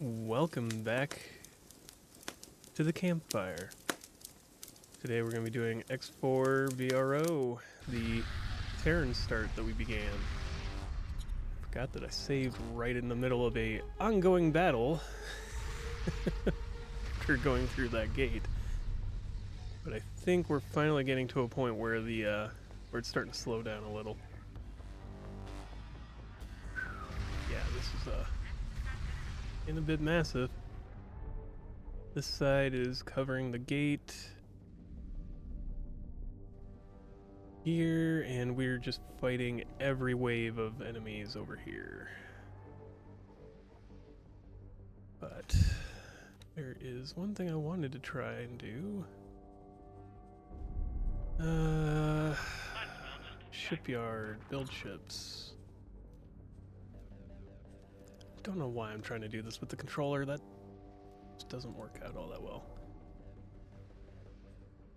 Welcome back to the campfire. Today we're going to be doing X4 VRO, the Terran start that we began. Forgot that I saved right in the middle of a ongoing battle after going through that gate. But I think we're finally getting to a point where where it's starting to slow down a little. Yeah, this is a bit massive. This side is covering the gate here, and we're just fighting every wave of enemies over here. But there is one thing I wanted to try and do. Shipyard, build ships. Don't know why I'm trying to do this with the controller. That just doesn't work out all that well.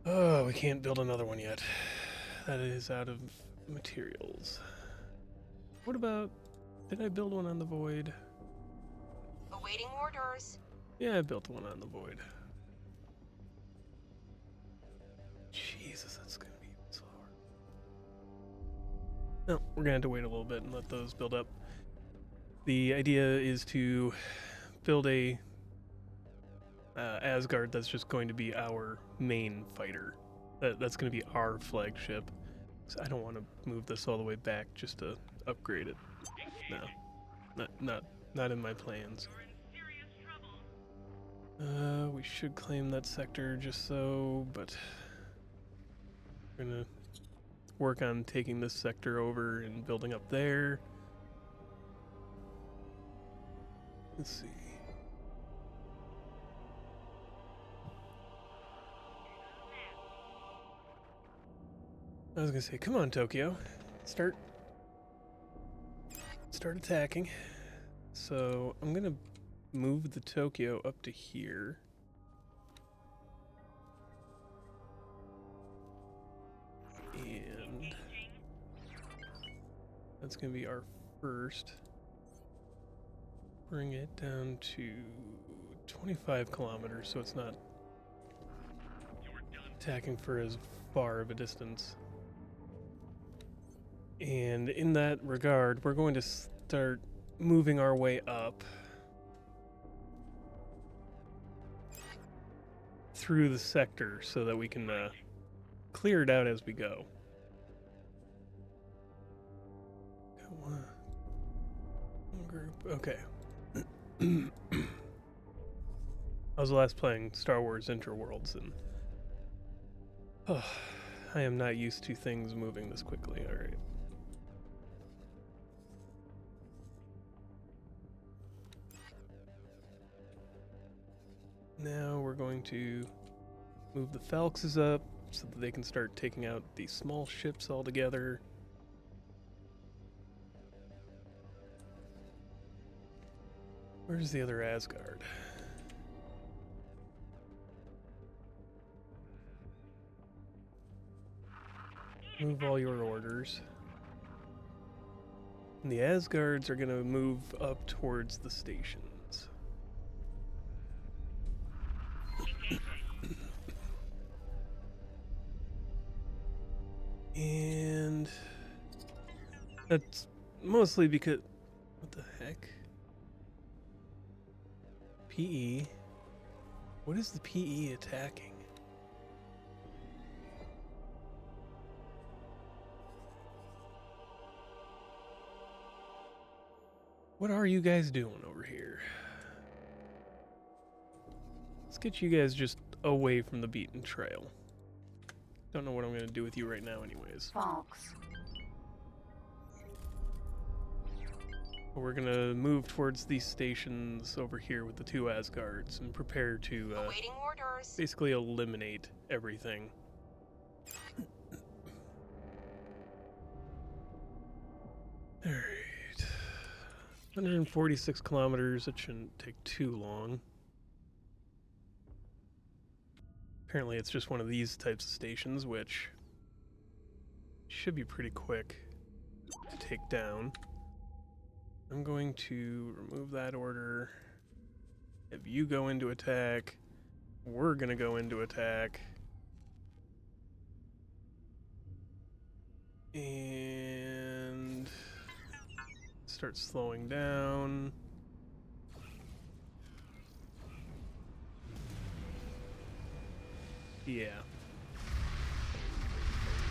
Oh, we can't build another one yet. That is out of materials. What about... did I build one on the Void? Awaiting orders. Yeah, I built one on the Void. Jesus, that's gonna be slower. No, we're gonna have to wait a little bit and let those build up. The idea is to build a Asgard that's just going to be our main fighter. That's going to be our flagship. So I don't want to move this all the way back just to upgrade it. No, not in my plans. We should claim that sector just so, but we're gonna work on taking this sector over and building up there. Let's see. I was gonna say, come on, Tokyo. Start attacking. So I'm gonna move the Tokyo up to here. And that's gonna be our first. Bring it down to 25 kilometers, so it's not attacking for as far of a distance. And in that regard, we're going to start moving our way up through the sector so that we can clear it out as we go. Got one group, okay. I was last playing Star Wars Interworlds, and I am not used to things moving this quickly. All right. Now we're going to move the Falxes up so that they can start taking out these small ships altogether. Where's the other Asgard? Move all your orders. And the Asgards are going to move up towards the stations. And that's mostly because... what the heck? PE? What is the PE attacking? What are you guys doing over here? Let's get you guys just away from the beaten trail. Don't know what I'm gonna do with you right now anyways. Fox. We're gonna move towards these stations over here with the two Asgards and prepare to Awaiting orders. basically eliminate everything. Alright. 146 kilometers, it shouldn't take too long. Apparently it's just one of these types of stations, which should be pretty quick to take down. I'm going to remove that order. You go into attack. We're gonna go into attack. And start slowing down. Yeah.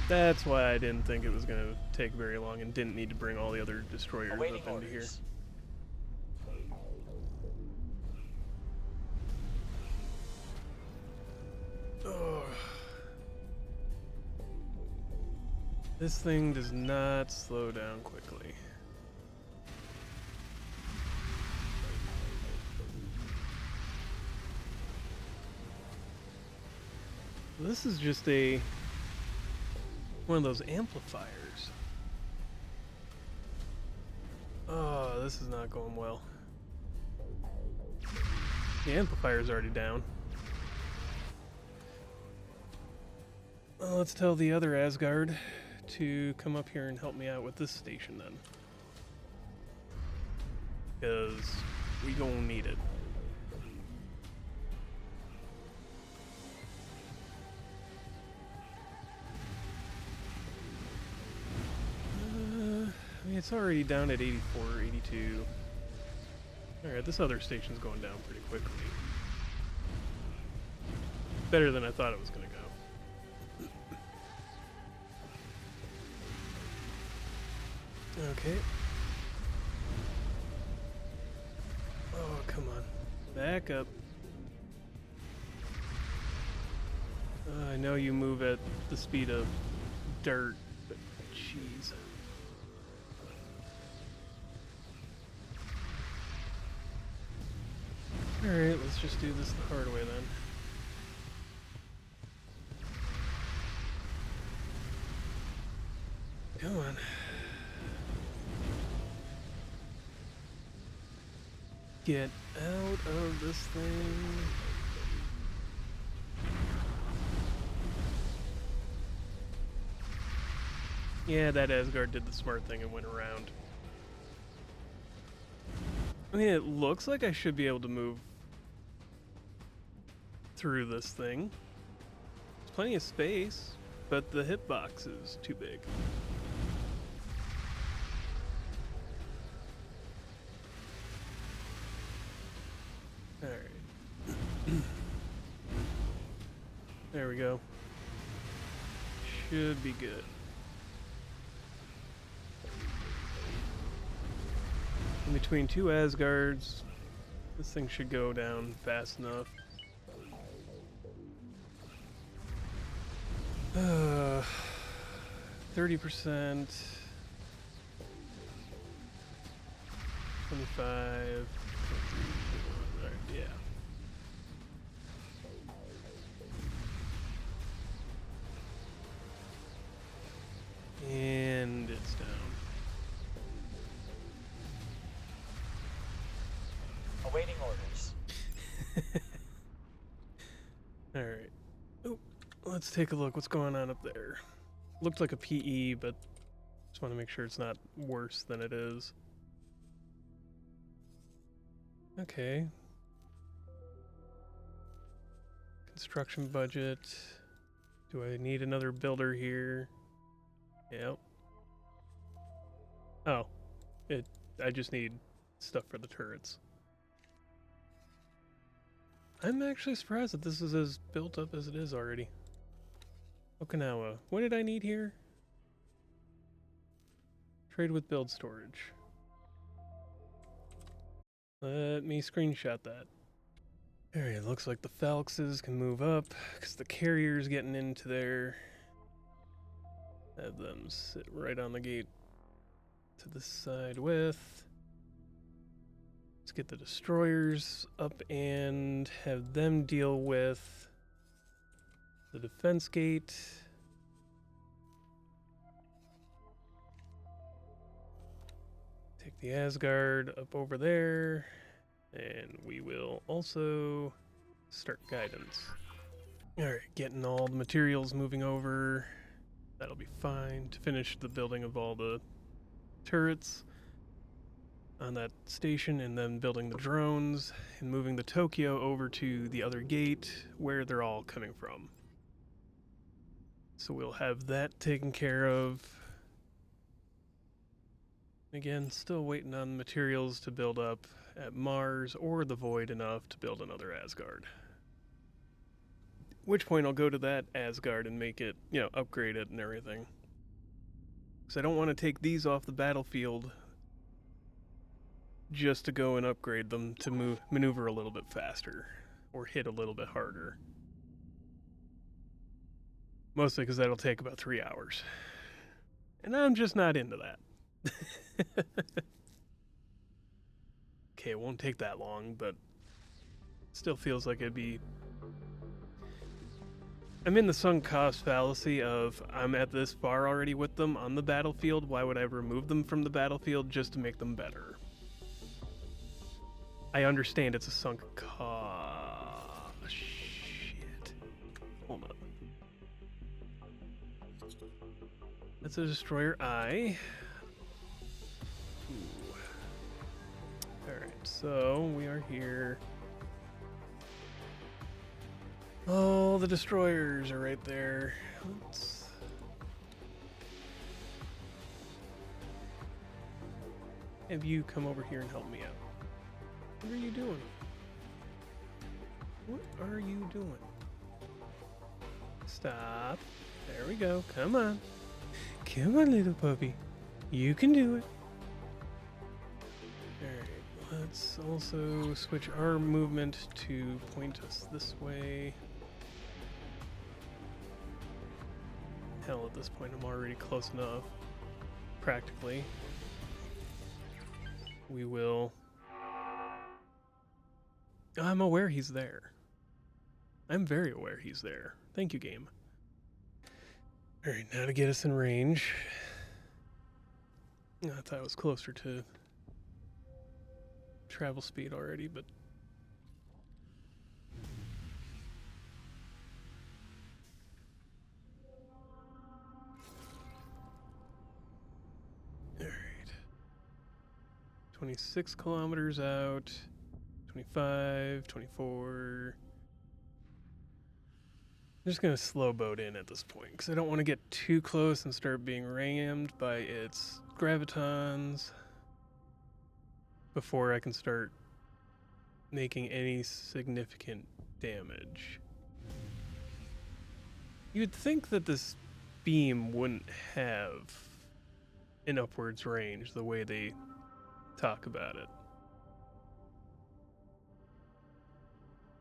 That's why I didn't think it was going to take very long and didn't need to bring all the other destroyers Awaiting up into here. orders. Oh. This thing does not slow down quickly. This is just one of those amplifiers. Oh, this is not going well. The amplifier's already down. Well, let's tell the other Asgard to come up here and help me out with this station then. Because we gonna need it. I mean, it's already down at 84, 82. Alright, this other station's going down pretty quickly. Better than I thought it was gonna go. Okay. Oh, come on. Back up. I know you move at the speed of dirt, but jeez. Alright, let's just do this the hard way then. Come on. Get out of this thing. Yeah, that Asgard did the smart thing and went around. I mean, it looks like I should be able to move through this thing. There's plenty of space, but the hitbox is too big. Alright. There we go. Should be good. In between two Asgards, this thing should go down fast enough. 30%, 25, 23, alright, yeah. And it's down. Awaiting orders. Alright. Oh, let's take a look. What's going on up there? Looked like a PE, but just want to make sure it's not worse than it is. Okay. Construction budget. Do I need another builder here? Yep. Oh. I just need stuff for the turrets. I'm actually surprised that this is as built up as it is already. Okinawa. What did I need here? Trade with build storage. Let me screenshot that. Alright, looks like the Phalluses can move up, because the carrier's getting into there. Have them sit right on the gate to the side with. Let's get the destroyers up and have them deal with the defense gate. Take the Asgard up over there. And we will also start guidance. Alright, getting all the materials moving over. That'll be fine to finish the building of all the turrets. on that station, and then building the drones and moving the Tokyo over to the other gate where they're all coming from. So we'll have that taken care of. Again, still waiting on materials to build up at Mars or the Void enough to build another Asgard. Which point I'll go to that Asgard and make it, upgrade it and everything. Because I don't want to take these off the battlefield just to go and upgrade them to maneuver a little bit faster or hit a little bit harder. Mostly because that'll take about 3 hours. And I'm just not into that. Okay, it won't take that long, but it still feels like it'd be... I'm in the sunk cost fallacy of I'm at this far already with them on the battlefield. Why would I remove them from the battlefield just to make them better? I understand it's a sunk cost. Shit. Hold on. That's a destroyer eye. Alright, so we are here. Oh, the destroyers are right there. Let's... have you come over here and help me out. What are you doing? What are you doing? Stop. There we go. Come on. Come on, little puppy. You can do it. Alright, let's also switch our movement to point us this way. Hell, at this point I'm already close enough. Practically. We will... I'm aware he's there. I'm very aware he's there. Thank you, game. Alright, now to get us in range. I thought I was closer to travel speed already, but... Alright. 26 kilometers out. 25, 24... I'm just going to slow boat in at this point, because I don't want to get too close and start being rammed by its gravitons before I can start making any significant damage. You'd think that this beam wouldn't have an upwards range the way they talk about it.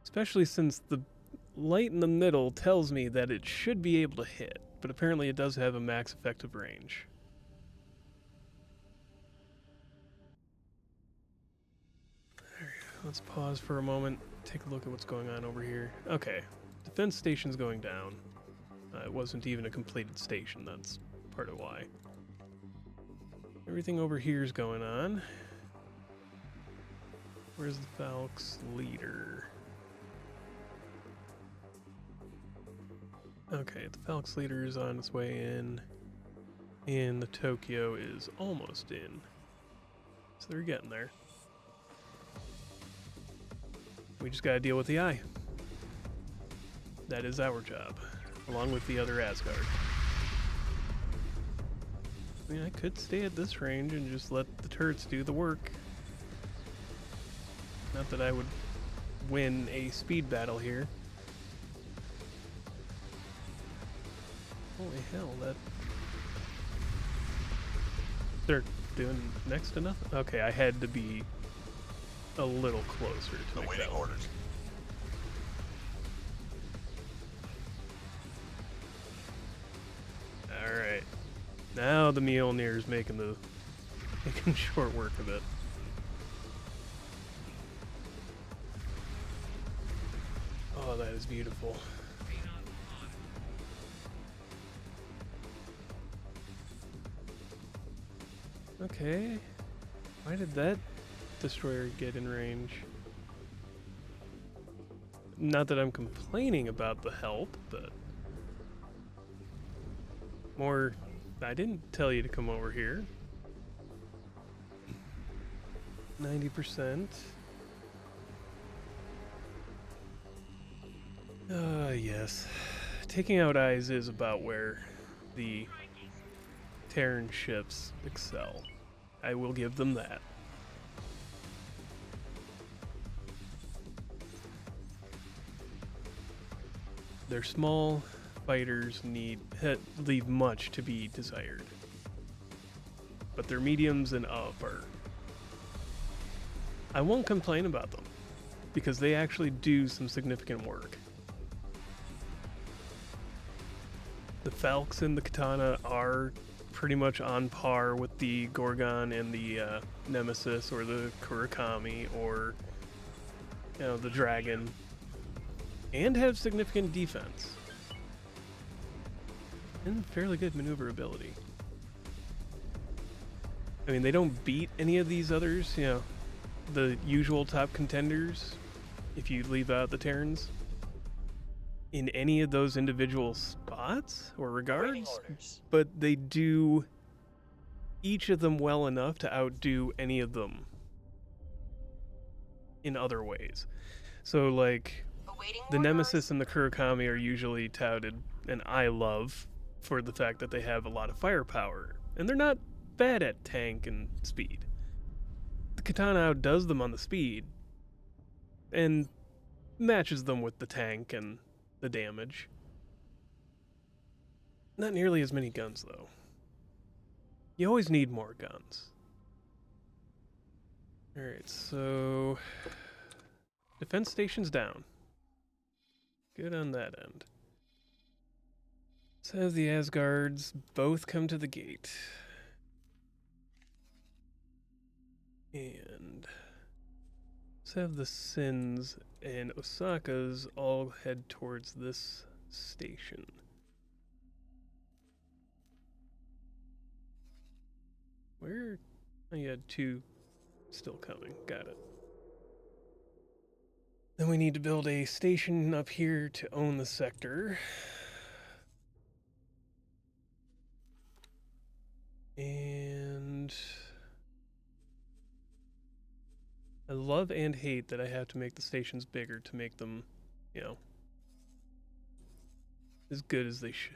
Especially since the light in the middle tells me that it should be able to hit, but apparently it does have a max effective range. Let's pause for a moment, take a look at what's going on over here. Okay, defense station's going down. It wasn't even a completed station, that's part of why. Everything over here is going on. Where's the Valk's leader? Okay, the Valk's leader is on its way in, and the Tokyo is almost in. So they're getting there. We just gotta deal with the eye. That is our job, along with the other Asgard. I mean, I could stay at this range and just let the turrets do the work. Not that I would win a speed battle here. Holy hell, that... they're doing next to nothing? Okay, I had to be a little closer to make that work. Orders. Alright. Now the Mjolnir's making short work of it. Oh, that is beautiful. Okay. Why did that destroyer get in range? Not that I'm complaining about the help, but... more... I didn't tell you to come over here. 90%. Yes. Taking out eyes is about where the Terran ships excel. I will give them that. Their small fighters leave much to be desired. But their mediums and up are... I won't complain about them, because they actually do some significant work. The Falx and the Katana are pretty much on par with the Gorgon and the Nemesis or the Kurakami or the Dragon, and have significant defense and fairly good maneuverability. I mean, they don't beat any of these others, the usual top contenders, if you leave out the Terrans, in any of those individual spots or regards, but they do each of them well enough to outdo any of them in other ways. So, like, the Nemesis and the Kurakami are usually touted, and I love, for the fact that they have a lot of firepower, and they're not bad at tank and speed. The Katana outdoes them on the speed, and matches them with the tank and the damage. Not nearly as many guns, though. You always need more guns. Alright, so... defense station's down. Good on that end. Let's have the Asgards both come to the gate. And... let's have the Sins and Osakas all head towards this station. Where? Oh, you had two still coming. Got it. Then we need to build a station up here to own the sector. And... I love and hate that I have to make the stations bigger to make them, as good as they should.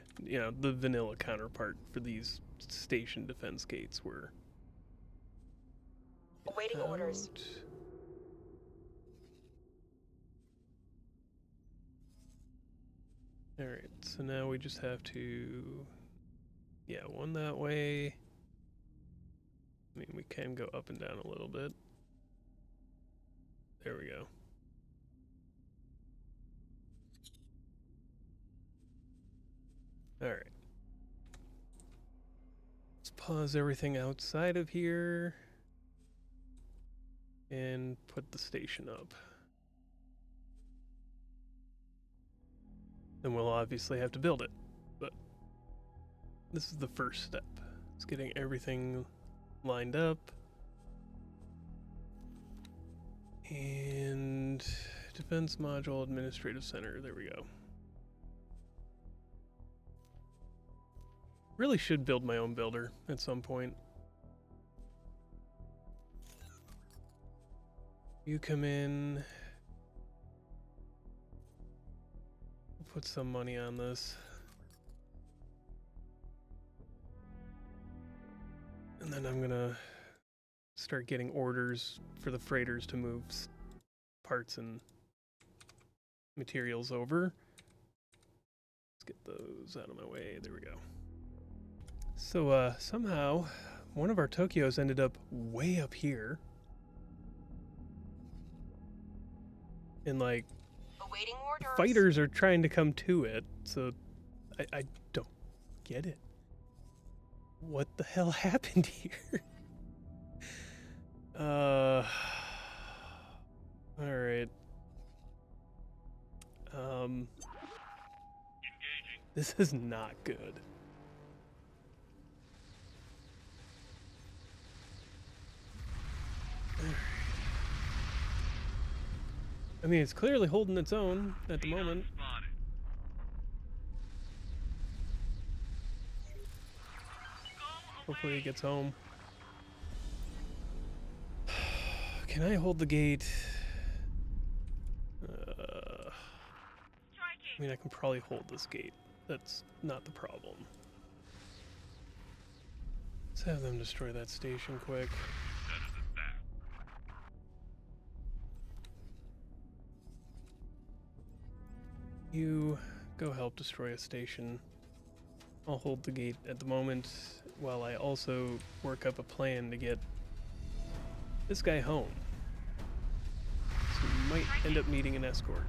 The vanilla counterpart for these station defense gates were... Awaiting orders. Alright, so now we just have to... one that way. I mean, we can go up and down a little bit. There we go. Alright. Let's pause everything outside of here. And put the station up. Then we'll obviously have to build it. But this is the first step. It's getting everything lined up. And Defense Module Administrative Center, there we go. Really should build my own builder at some point. You come in. Put some money on this. And then I'm gonna start getting orders for the freighters to move parts and materials over. Let's get those out of my way. There we go. So somehow one of our Tokyos ended up way up here. And like Awaiting orders. fighters are trying to come to it, so I don't get it. What the hell happened here? Alright. This is not good. I mean, it's clearly holding its own at the moment. Hopefully it gets home. Can I hold the gate? I mean, I can probably hold this gate. That's not the problem. Let's have them destroy that station quick. You go help destroy a station. I'll hold the gate at the moment while I also work up a plan to get this guy home. So we might end up needing an escort.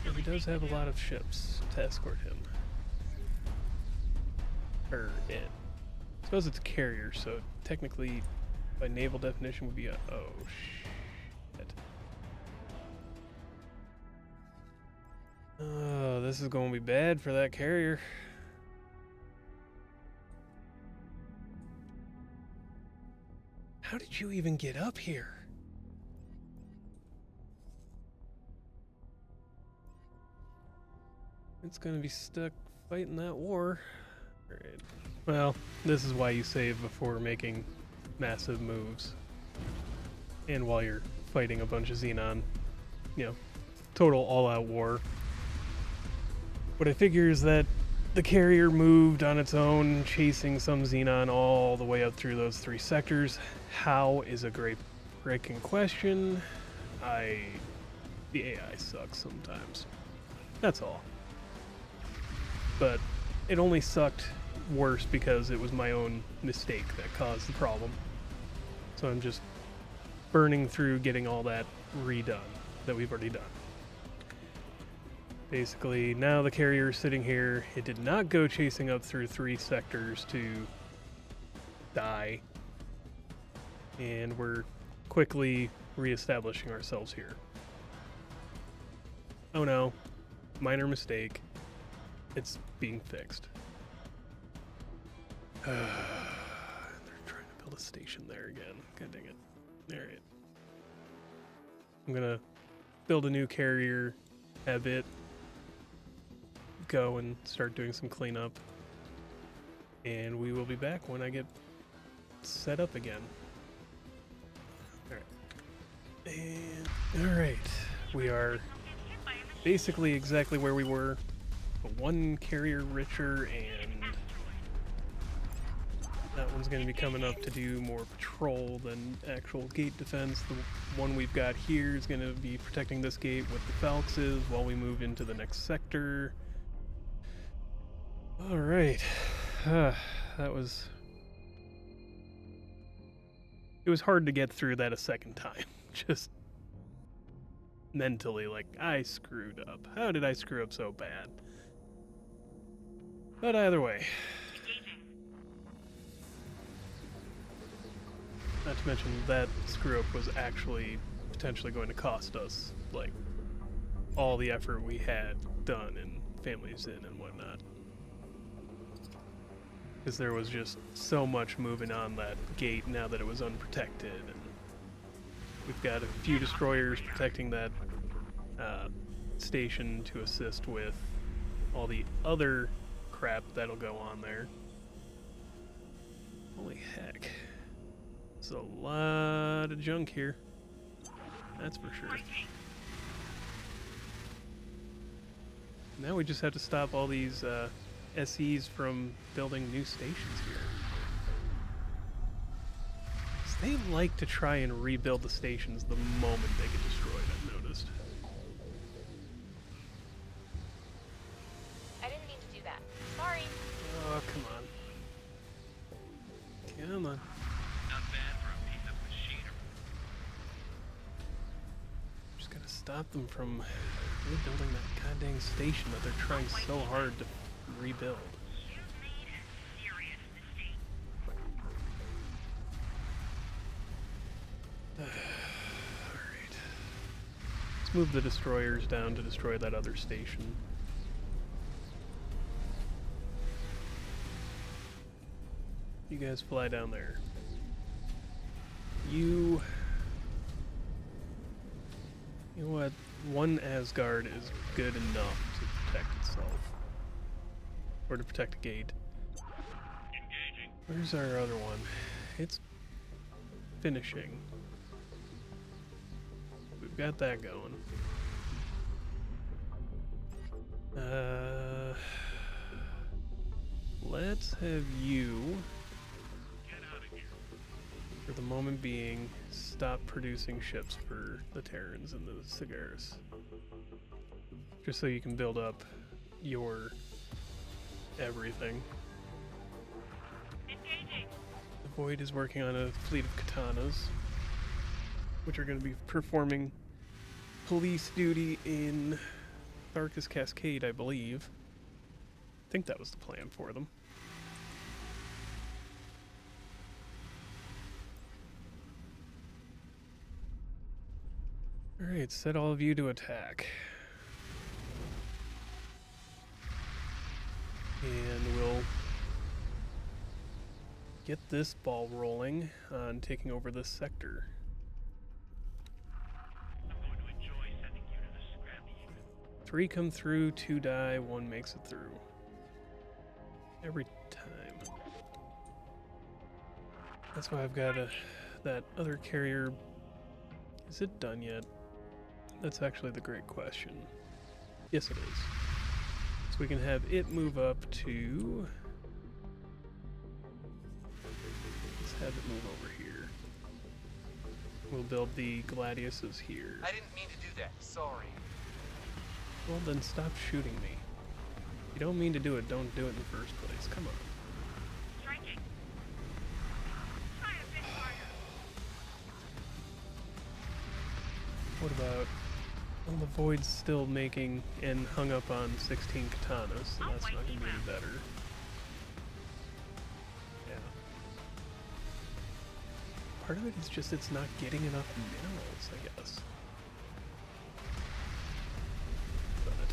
But he does have a lot of ships to escort him. Or it. I suppose it's a carrier, so technically by naval definition would be a... Oh, shit. Oh, this is going to be bad for that carrier. How did you even get up here? It's going to be stuck fighting that war. Alright. Well, this is why you save before making massive moves. And while you're fighting a bunch of Xenon. You know, total all-out war. What I figure is that the carrier moved on its own, chasing some Xenon all the way up through those 3 sectors. How is a great freaking question. The AI sucks sometimes. That's all. But it only sucked worse because it was my own mistake that caused the problem. So I'm just burning through getting all that redone that we've already done. Basically, now the carrier is sitting here. It did not go chasing up through 3 sectors to die. And we're quickly reestablishing ourselves here. Oh no, minor mistake. It's being fixed. They're trying to build a station there again. God dang it. Alright. I'm gonna build a new carrier, have it go and start doing some cleanup. And we will be back when I get set up again. Alright. And alright. We are basically exactly where we were. But 1 carrier richer, and that one's going to be coming up to do more patrol than actual gate defense. The one we've got here is going to be protecting this gate with the Falxes while we move into the next sector. Alright. That was... It was hard to get through that a second time. Just mentally, like, I screwed up. How did I screw up so bad? But either way. Not to mention that screw-up was actually potentially going to cost us, like, all the effort we had done in Families In and whatnot. Because there was just so much moving on that gate now that it was unprotected, and we've got a few destroyers protecting that station to assist with all the other crap that'll go on there. Holy heck. There's a lot of junk here. That's for sure. Now we just have to stop all these SEs from building new stations here. 'Cause they like to try and rebuild the stations the moment they get destroyed, I've noticed. I didn't mean to do that. Sorry. Oh, come on. Come on. Not bad for a piece of machinery. Just gotta stop them from rebuilding that goddamn station that they're trying so hard to rebuild. You've made a serious mistake. Alright. Let's move the destroyers down to destroy that other station. You guys fly down there. You know what? 1 Asgard is good enough to protect itself. Or to protect a gate. Engaging. Where's our other one? It's finishing. We've got that going. Let's have you, for the moment being, stop producing ships for the Terrans and the Cigaris. Just so you can build up your everything. Engaging. The Void is working on a fleet of katanas, which are going to be performing police duty in Darkest Cascade, I believe. I think that was the plan for them. Alright, set all of you to attack. And we'll get this ball rolling on taking over this sector. I'm going to enjoy sending you to the scrap heap. 3 come through, 2 die, 1 makes it through. Every time. That's why I've got that other carrier. Is it done yet? That's actually the great question. Yes, it is. So we can have it move up to... Let's have it move over here. We'll build the Gladiuses here. I didn't mean to do that. Sorry. Well, then stop shooting me. If you don't mean to do it, don't do it in the first place. Come on. Striking. Try a bit harder. What about... Well, the Void's still making and hung up on 16 katanas, so that's not going to be any better. Yeah. Part of it is just it's not getting enough minerals, I guess. But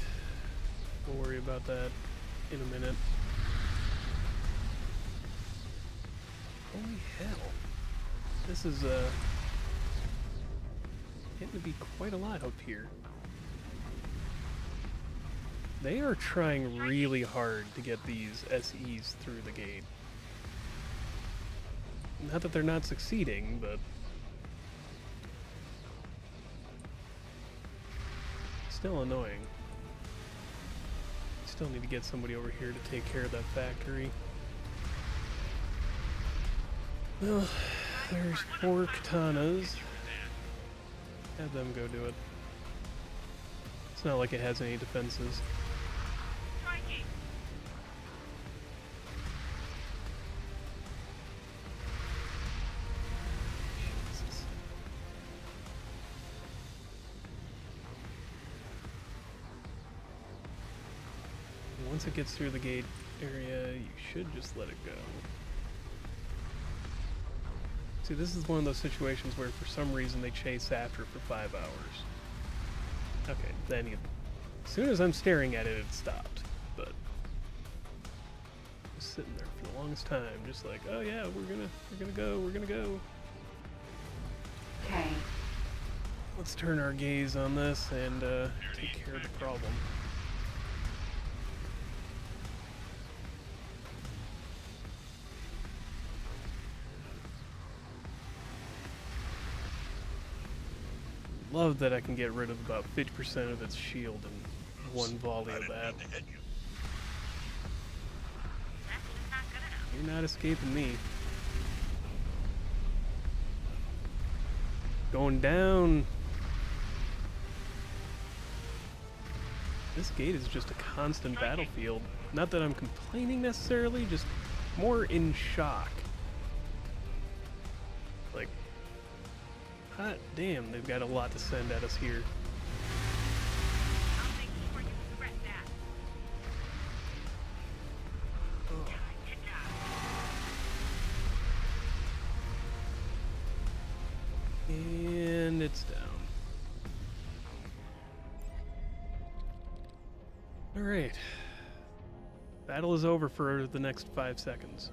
we'll worry about that in a minute. Holy hell. This is getting to be quite a lot up here. They are trying really hard to get these SEs through the gate. Not that they're not succeeding, but still annoying. Still need to get somebody over here to take care of that factory. Well, there's 4 katanas. Have them go do it. It's not like it has any defenses. Striking. Jesus. Once it gets through the gate area, you should just let it go. See, this is one of those situations where for some reason they chase after for 5 hours. Okay, then as soon as I'm staring at it, it stopped. But just sitting there for the longest time, just like, oh yeah, we're gonna go. Okay. Let's turn our gaze on this and take care of the problem. Love that I can get rid of about 50% of its shield in one volley of that. That's just not good enough. You're not escaping me. Going down. This gate is just a constant battlefield. Not that I'm complaining necessarily, just more in shock. Like, hot damn, they've got a lot to send at us here. I'll make sure you regret that. Time to die. And it's down. Alright. Battle is over for the next 5 seconds.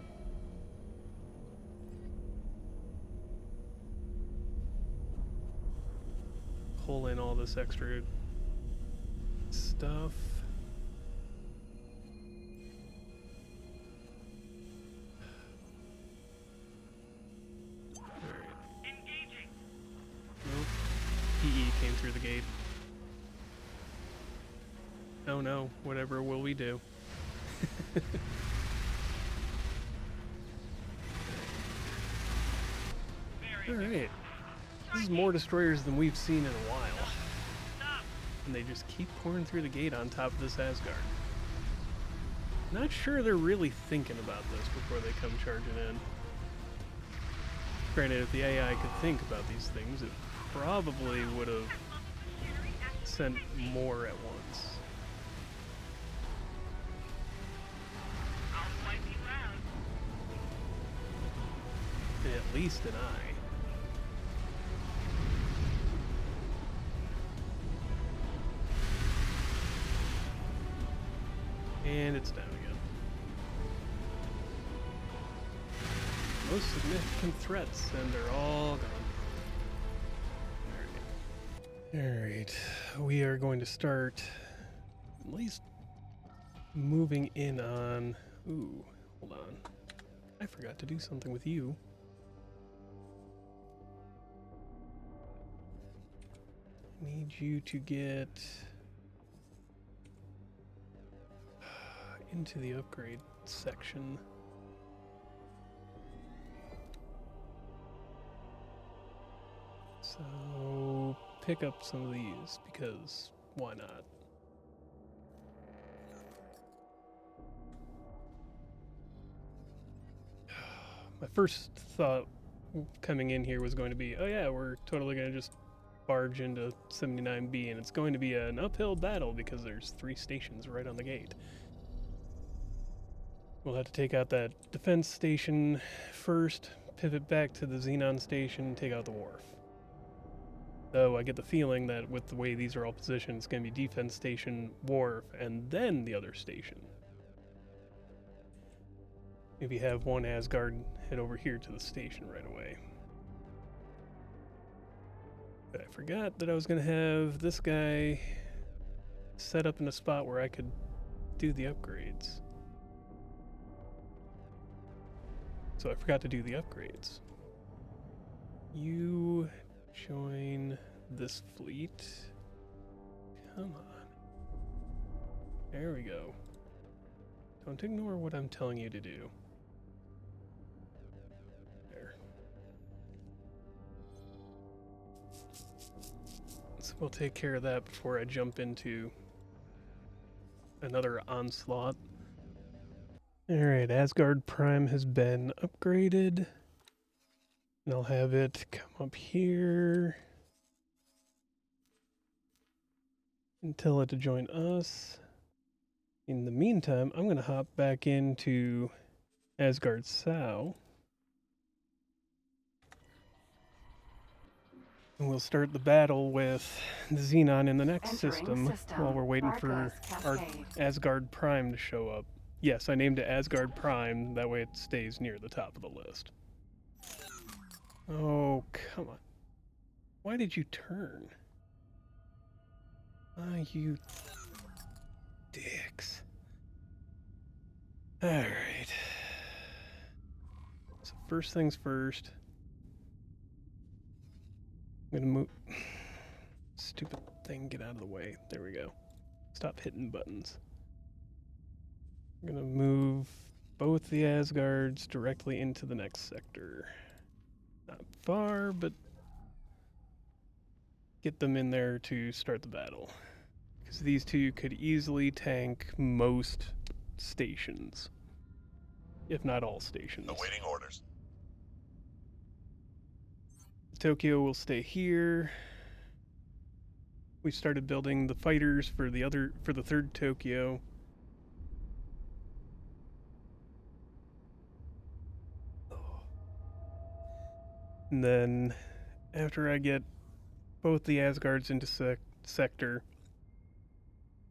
Pull in all this extra stuff. PE came through the gate. Oh no, whatever will we do? Alright. This is more destroyers than we've seen in a while. And they just keep pouring through the gate on top of this Asgard. Not sure they're really thinking about this before they come charging in. Granted, if the AI could think about these things, it probably would have sent more at once. And at least an eye. And it's down again. Most significant threats, and they're all gone. Alright, we are going to start at least moving in on... Ooh, hold on. I forgot to do something with you. I need you to get into the upgrade section. So pick up some of these, because why not? My first thought coming in here was going to be, oh yeah, we're totally going to just barge into 79B, and it's going to be an uphill battle because there's 3 stations right on the gate. We'll have to take out that defense station first, pivot back to the Xenon station, and take out the wharf. Though I get the feeling that with the way these are all positioned, it's going to be defense station, wharf, and then the other station. Maybe have one Asgard head over here to the station right away. But I forgot that I was going to have this guy set up in a spot where I could do the upgrades. So I forgot to do the upgrades. You join this fleet. Come on. There we go. Don't ignore what I'm telling you to do. There. So we'll take care of that before I jump into another onslaught. Alright, Asgard Prime has been upgraded. And I'll have it come up here and tell it to join us. In the meantime, I'm going to hop back into Asgard Sow. And we'll start the battle with the Xenon in the next system while we're waiting for our Asgard Prime to show up. Yes, I named it Asgard Prime, that way it stays near the top of the list. Oh, come on. Why did you turn? Ah, you dicks. Alright. So first things first. I'm gonna move... Stupid thing, get out of the way. There we go. Stop hitting buttons. I'm gonna move both the Asgards directly into the next sector. Not far, but get them in there to start the battle. Because these two could easily tank most stations. If not all stations. Awaiting orders. Tokyo will stay here. We started building the fighters for the third Tokyo. And then, after I get both the Asgards into sector,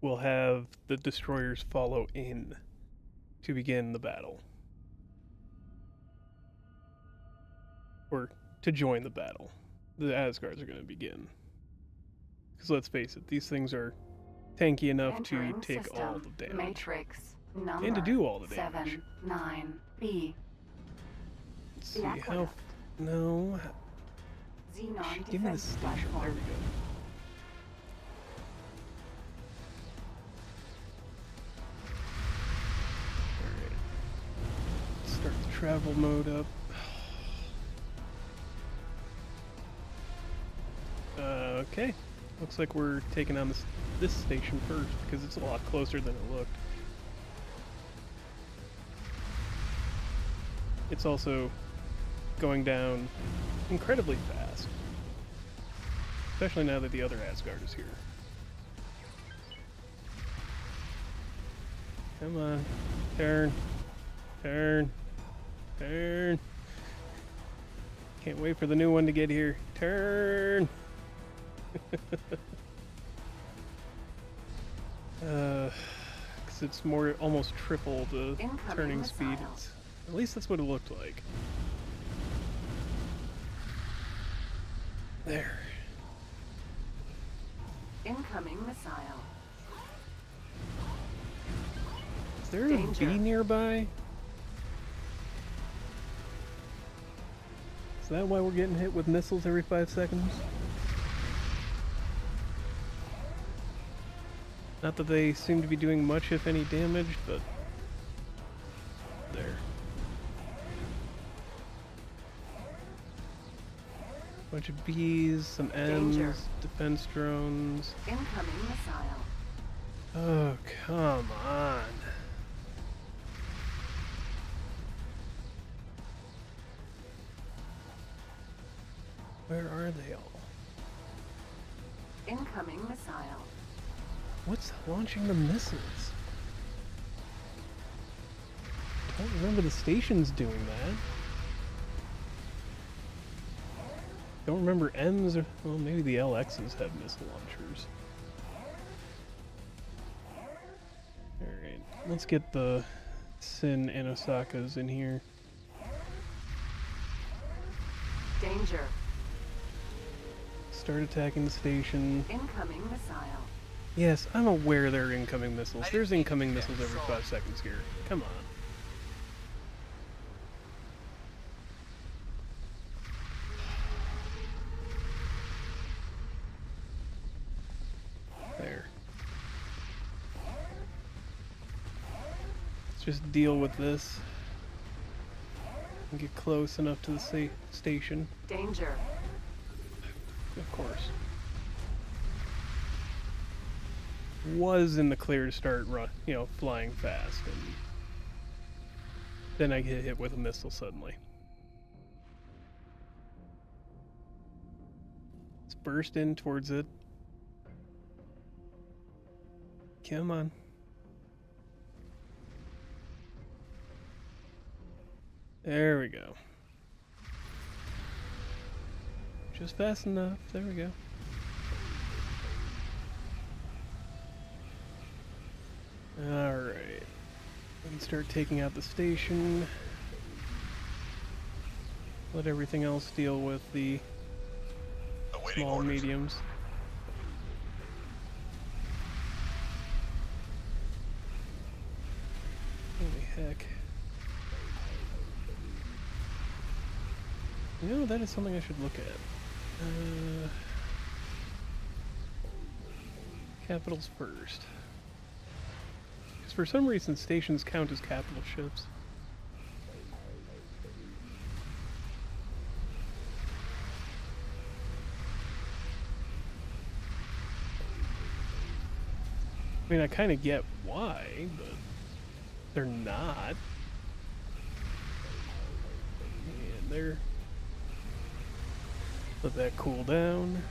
we'll have the destroyers follow in to begin the battle. Or to join the battle. The Asgards are going to begin. Because let's face it, these things are tanky enough to take all the damage. Matrix number And to do all the damage. 79B. Let's see how... No... Xenon Give me the defense station. There we go. travel mode up. Okay. Looks like we're taking on this station first because it's a lot closer than it looked. It's also going down incredibly fast. Especially now that the other Asgard is here. Come on. Turn. Turn. Turn. Can't wait for the new one to get here. Turn. 'Cause it's more, almost triple the turning speed. At least that's what it looked like. There. Incoming missile. Is there Danger. a bee nearby? Is that why we're getting hit with missiles every 5 seconds? Not that they seem to be doing much, if any, damage, but... There. Bunch of bees, some M's, Danger. defense drones. Incoming missile. Oh, come on. Where are they all? Incoming missile. What's launching the missiles? Don't remember the stations doing that. Don't remember M's or, well, maybe the LXs have missile launchers. Alright, let's get the Sin and Osakas in here. Danger. Start attacking the station. Incoming missile. Yes, I'm aware there are incoming missiles. I There's didn't mean to incoming do that, missiles every sorry. 5 seconds here. Come on. There. Let's just deal with this. And get close enough to the station. Danger. Of course. Was in the clear to start flying fast, and then I get hit with a missile suddenly. Let's burst in towards it. Come on. There we go. Just fast enough. There we go. Alright. We can start taking out the station. Let everything else deal with the small mediums. Holy heck. You know, that is something I should look at. Capitals first. Because for some reason stations count as capital ships. I mean, I kind of get why, but they're not. And they're... Let that cool down.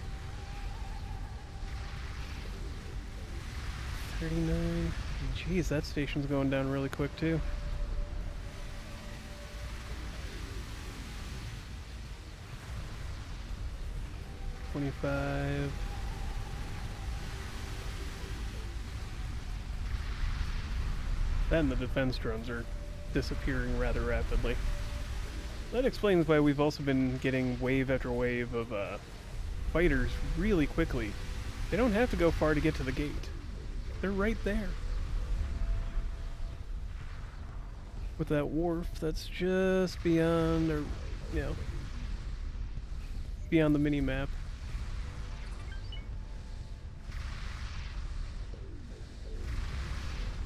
39. Jeez, that station's going down really quick too. $25. That and the defense drones are disappearing rather rapidly. That explains why we've also been getting wave after wave of fighters really quickly. They don't have to go far to get to the gate. They're right there. With that wharf that's just beyond, or, beyond the mini-map.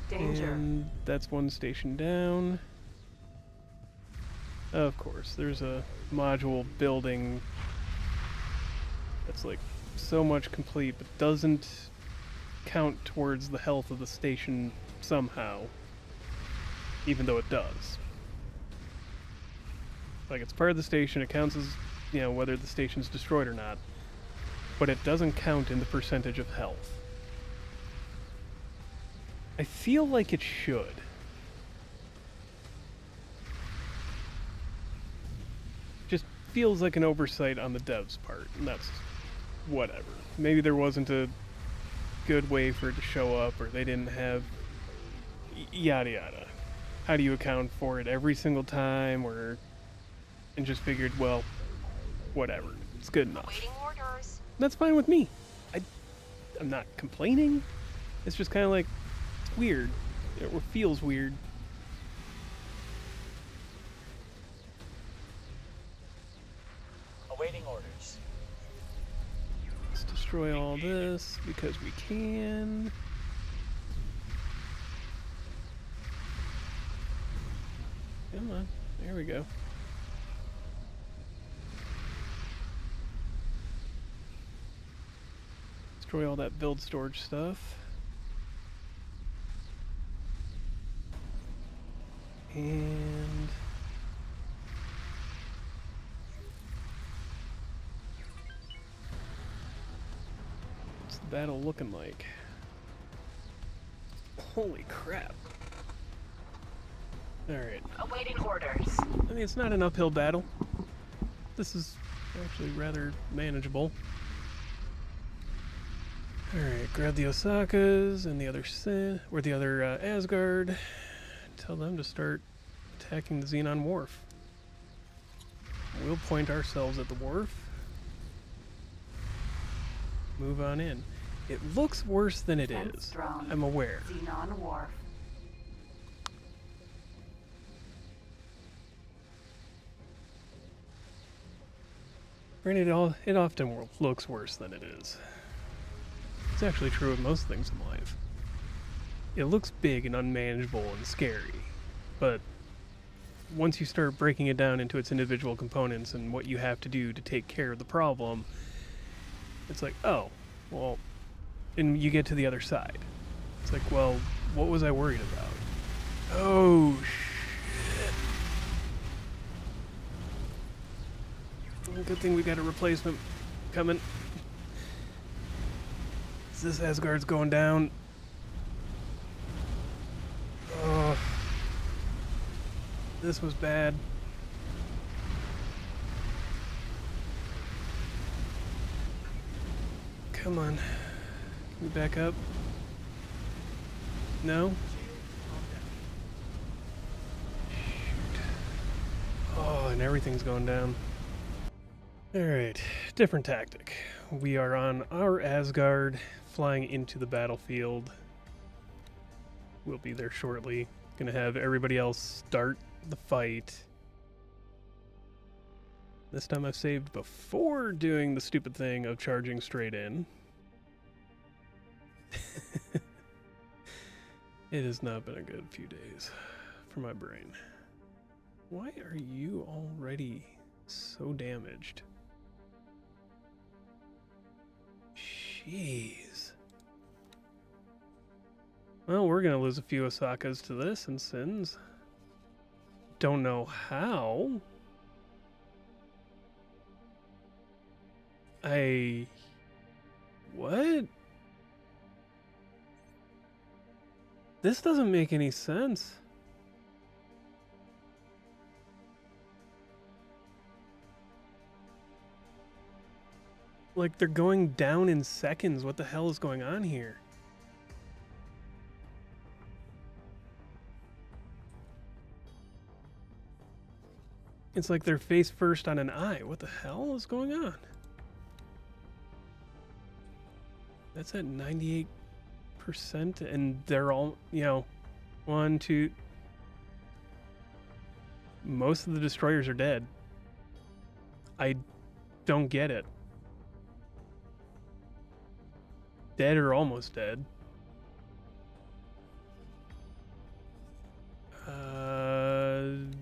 Danger. And that's one station down. Of course, there's a module building that's like so much complete, but doesn't count towards the health of the station somehow, even though it does. Like, it's part of the station, it counts as, you know, whether the station's destroyed or not, but it doesn't count in the percentage of health. I feel like it should. Just feels like an oversight on the devs' part, and that's whatever. Maybe there wasn't a good way for it to show up, or they didn't have yada yada. How do you account for it every single time, or... And just figured, well, whatever. It's good enough. Awaiting orders. That's fine with me. I'm not complaining. It's just kind of like, it's weird. It feels weird. Awaiting orders. Let's destroy all this because we can. Come on. There we go. Destroy all that build storage stuff. And... what's the battle looking like? Holy crap. Alright. Awaiting orders. I mean, it's not an uphill battle. This is actually rather manageable. Alright, grab the Osakas and the other Asgard. Tell them to start attacking the Xenon wharf. We'll point ourselves at the wharf. Move on in. It looks worse than it is. Strong. I'm aware. Xenon Wharf. Granted, it often looks worse than it is. It's actually true of most things in life. It looks big and unmanageable and scary, but once you start breaking it down into its individual components and what you have to do to take care of the problem, it's like, oh, well, and you get to the other side. It's like, well, what was I worried about? Oh, shit. Good thing we got a replacement coming. This Asgard's going down. Oh, this was bad. Come on. Can we back up? No? Shoot. Oh, and everything's going down. Alright, different tactic. We are on our Asgard, flying into the battlefield. We'll be there shortly. Gonna have everybody else start the fight. This time I've saved before doing the stupid thing of charging straight in. It has not been a good few days for my brain. Why are you already so damaged? Jeez. Well, we're gonna lose a few Osakas to this and Sins. Don't know how. What? This doesn't make any sense. Like, they're going down in seconds. What the hell is going on here? It's like they're face first on an eye. What the hell is going on? That's at 98%, and they're all, you know, 1, 2. Most of the destroyers are dead. I don't get it. Dead or almost dead.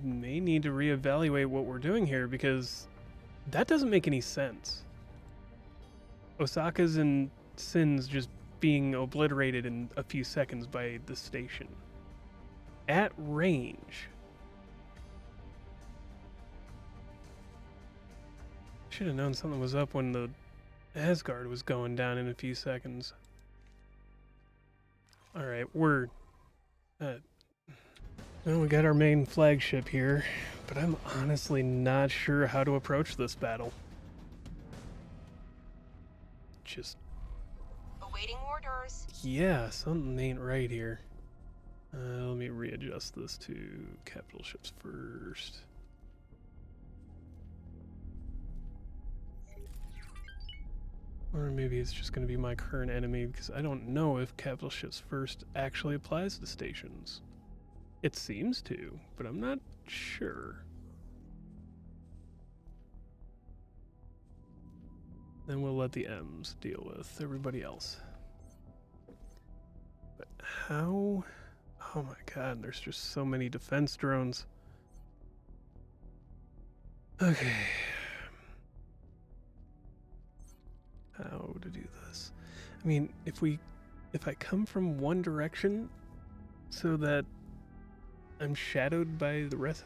May need need to reevaluate what we're doing here, because that doesn't make any sense. Osaka's and Sin's just being obliterated in a few seconds by the station. At range. Should have known something was up when the Asgard was going down in a few seconds. Alright, we're... well, we got our main flagship here, but I'm honestly not sure how to approach this battle. Just... Awaiting orders. yeah, something ain't right here. Let me readjust this to capital ships first. Or maybe it's just going to be my current enemy, because I don't know if capital ships first actually applies to stations. It seems to, but I'm not sure. Then we'll let the M's deal with everybody else. But how... oh my god, there's just so many defense drones. Okay. How to do this? I mean, if I come from one direction so that I'm shadowed by the rest,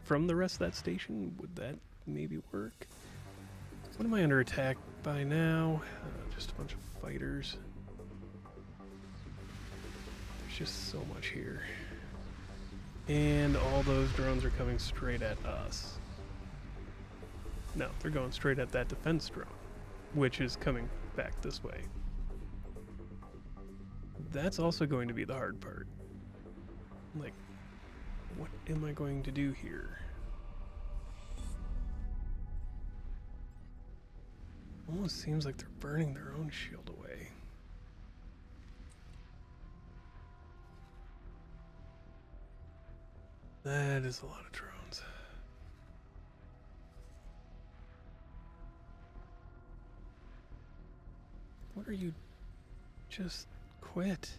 from the rest of that station, would that maybe work? What am I under attack by now? Just a bunch of fighters. There's just so much here. And all those drones are coming straight at us. No, they're going straight at that defense drone, which is coming back this way. That's also going to be the hard part. Like, what am I going to do here? Almost seems like they're burning their own shield away. That is a lot of drones. What are you... just quit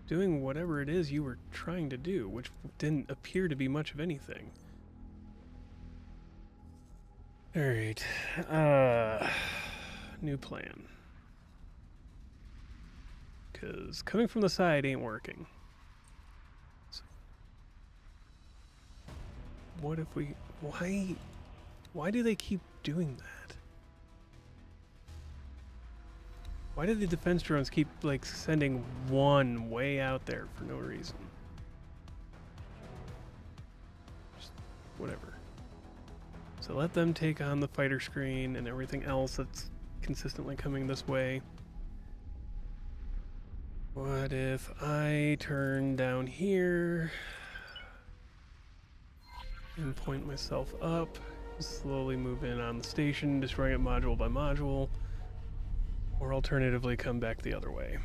doing whatever it is you were trying to do, which didn't appear to be much of anything. Alright, new plan. Because coming from the side ain't working. So what if we... why do they keep doing that? Why do the defense drones keep, like, sending one way out there for no reason? Just whatever. So let them take on the fighter screen and everything else that's consistently coming this way. What if I turn down here and point myself up, slowly move in on the station, destroying it module by module, or alternatively come back the other way?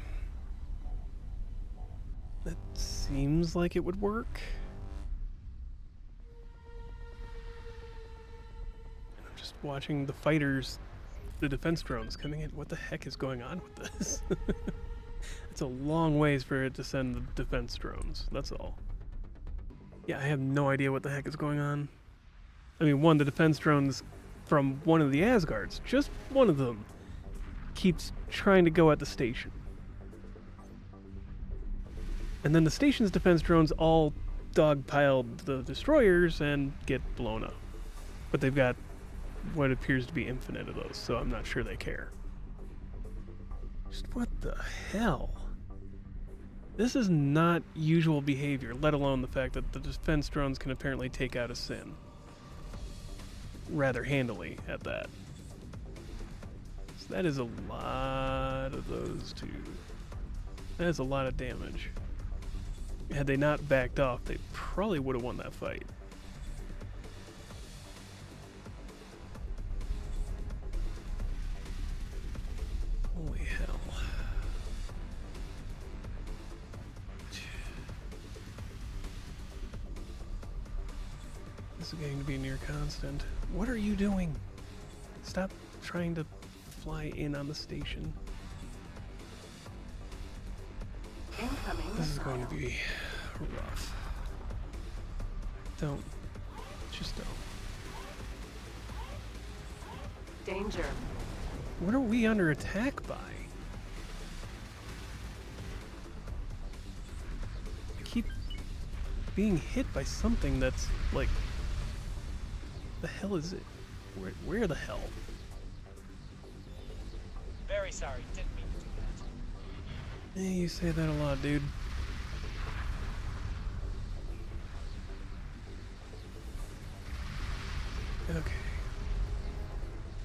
That seems like it would work. Watching the fighters, the defense drones coming in. What the heck is going on with this? It's a long ways for it to send the defense drones, that's all. Yeah, I have no idea what the heck is going on. I mean, the defense drones from one of the Asgards, just one of them, keeps trying to go at the station. And then the station's defense drones all dogpiled the destroyers and get blown up. But they've got what appears to be infinite of those, so I'm not sure they care. Just what the hell? This is not usual behavior, let alone the fact that the defense drones can apparently take out a Sin. Rather handily at that. So that is a lot of those two. That is a lot of damage. Had they not backed off, they probably would have won that fight. Holy hell. This is going to be near constant. What are you doing? Stop trying to fly in on the station. Incoming This is missile. going to be rough. Don't. Just don't. Danger. What are we under attack by? I keep being hit by something that's like... The hell is it? Where the hell? Very sorry, didn't mean to do that. You say that a lot, dude. Okay.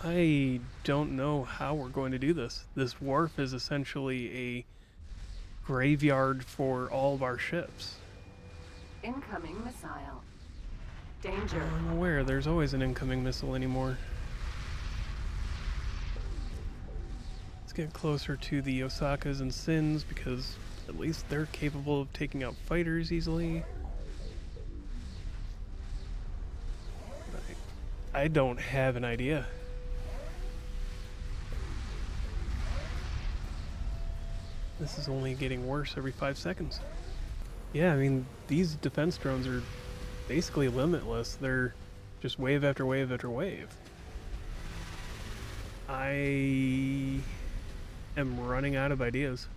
I don't know how we're going to do this. This wharf is essentially a graveyard for all of our ships. Incoming missile. Danger. I'm aware there's always an incoming missile anymore. Let's get closer to the Osakas and Sins because at least they're capable of taking out fighters easily. I don't have an idea. This is only getting worse every 5 seconds. Yeah, I mean, these defense drones are basically limitless. They're just wave after wave after wave. I am running out of ideas.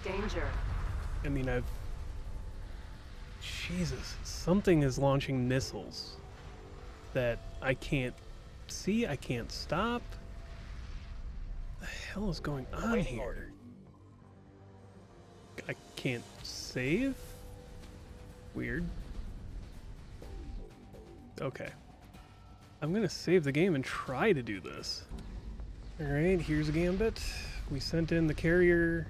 Danger. I mean, Jesus, something is launching missiles that I can't see, I can't stop. What the hell is going on here? I can't save? Weird. Okay. I'm gonna save the game and try to do this. Alright, here's a gambit. We sent in the carrier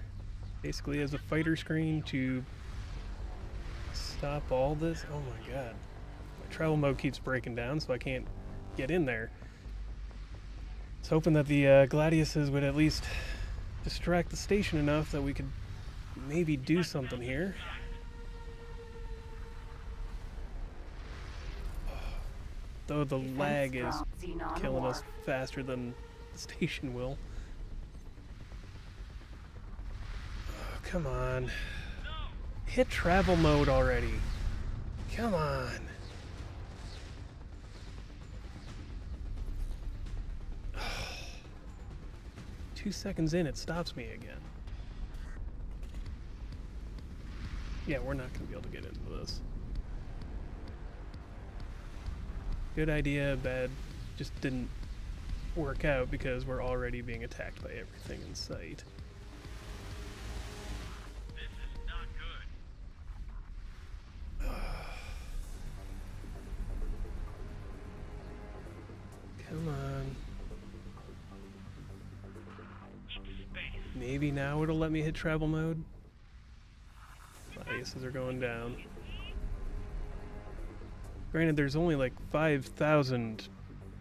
basically as a fighter screen to stop all this. Oh my god. My travel mode keeps breaking down, so I can't get in there. I was hoping that the Gladiuses would at least distract the station enough that we could maybe do something here. Though the lag is Xenon killing us Wharf. faster than the station will. Oh, come on. Hit travel mode already. Come on. Two seconds in, it stops me again. Yeah, we're not going to be able to get into this. Good idea, bad, just didn't work out because we're already being attacked by everything in sight. This is not good. Come on. Eat space. Maybe now it'll let me hit travel mode. My aces are going down. Granted, there's only like 5,000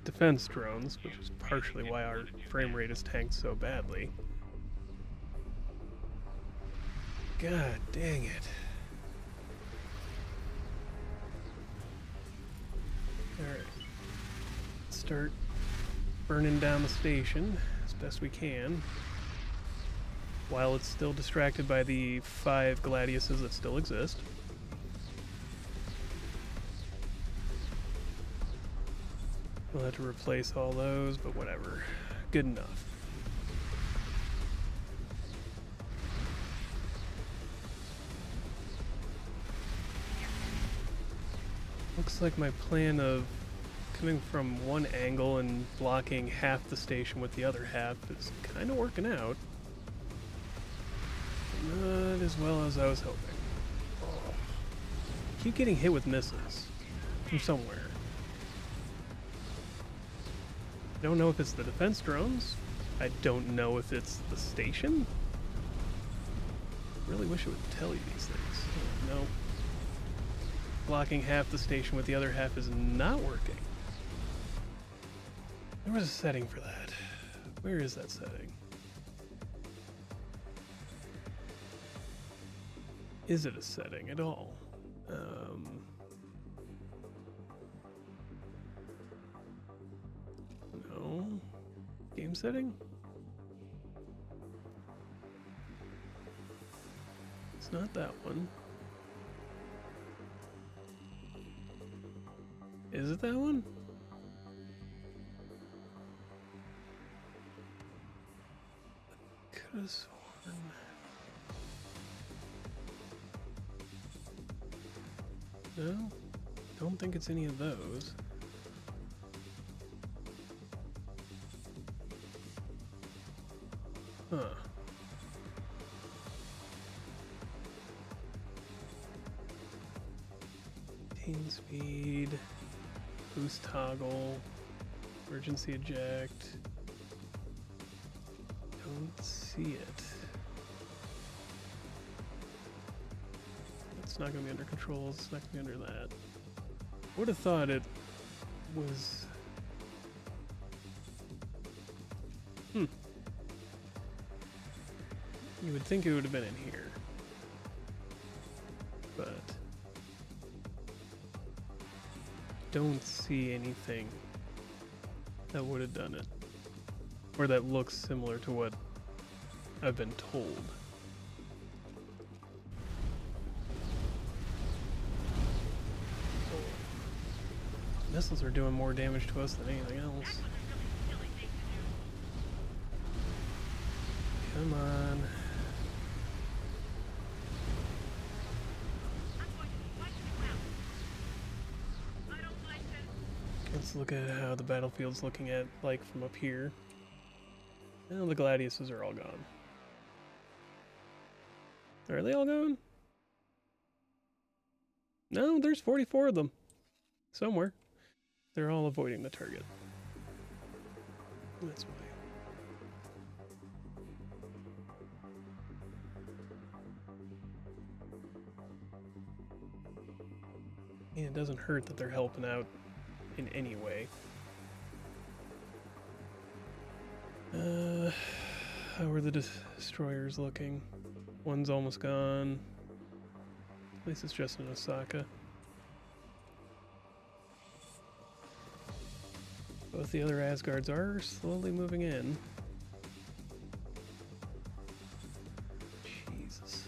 defense drones, which is partially why our frame rate is tanked so badly. God dang it. Alright. Start burning down the station as best we can, while it's still distracted by the 5 Gladiuses that still exist. We'll have to replace all those, but whatever. Good enough. Looks like my plan of coming from one angle and blocking half the station with the other half is kind of working out. Not as well as I was hoping. Oh. Keep getting hit with missiles from somewhere. I don't know if it's the defense drones. I don't know if it's the station. Really wish it would tell you these things. No. Blocking half the station with the other half is not working. There was a setting for that. Where is that setting? Is it a setting at all? No. Game setting? It's not that one. Is it that one? Could have sworn. No, don't think it's any of those. Huh. Maintain speed, boost toggle, emergency eject. Don't see it. It's not going to be under controls. It's not going to be under that. Would have thought it was. You would think it would have been in here, but don't see anything that would have done it, or that looks similar to what I've been told. Missiles are doing more damage to us than anything else. Come on. Let's look at how the battlefield's looking at, like, from up here. Well, the Gladiuses are all gone. Are they all gone? No, there's 44 of them. Somewhere. They're all avoiding the target. That's why. And it doesn't hurt that they're helping out in any way. How are the destroyers looking? One's almost gone. At least it's just in Osaka. Both the other Asgards are slowly moving in. Jesus.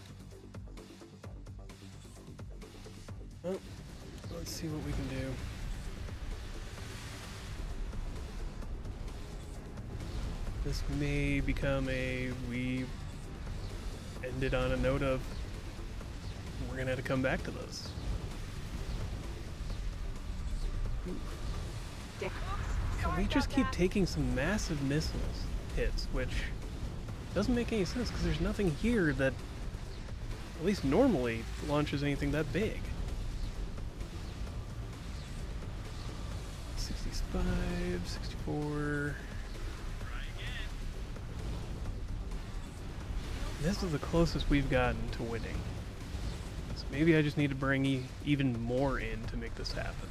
Oh, let's see what we can do. This may become we ended on a note of we're gonna have to come back to this. Yeah, we just keep taking some massive missiles hits, which doesn't make any sense because there's nothing here that, at least normally, launches anything that big. 65, 64. This is the closest we've gotten to winning. So maybe I just need to bring even more in to make this happen.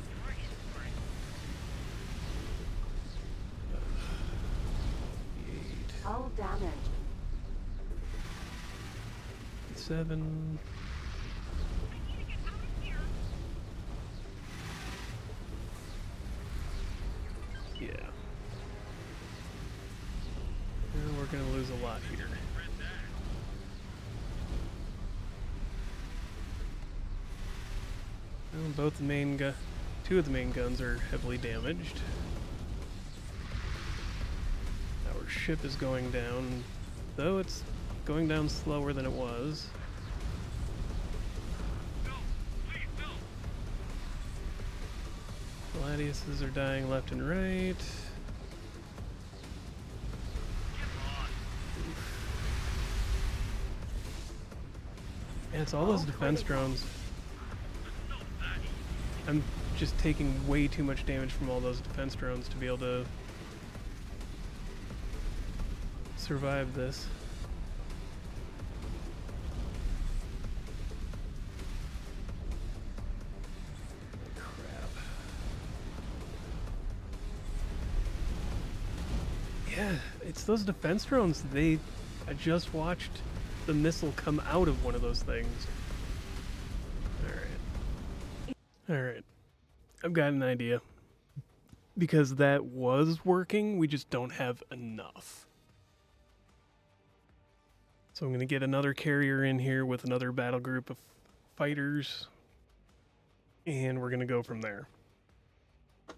All damage. 7. Yeah. And we're gonna lose a lot here. Well, both the main two of the main guns are heavily damaged. Our ship is going down, though it's going down slower than it was. Gladiuses are dying left and right. Yeah, it's all those defense drones. I'm just taking way too much damage from all those defense drones to be able to survive this. Crap. Yeah, it's those defense drones. I just watched the missile come out of one of those things. Alright, I've got an idea. Because that was working, we just don't have enough. So I'm going to get another carrier in here with another battle group of fighters. And we're going to go from there.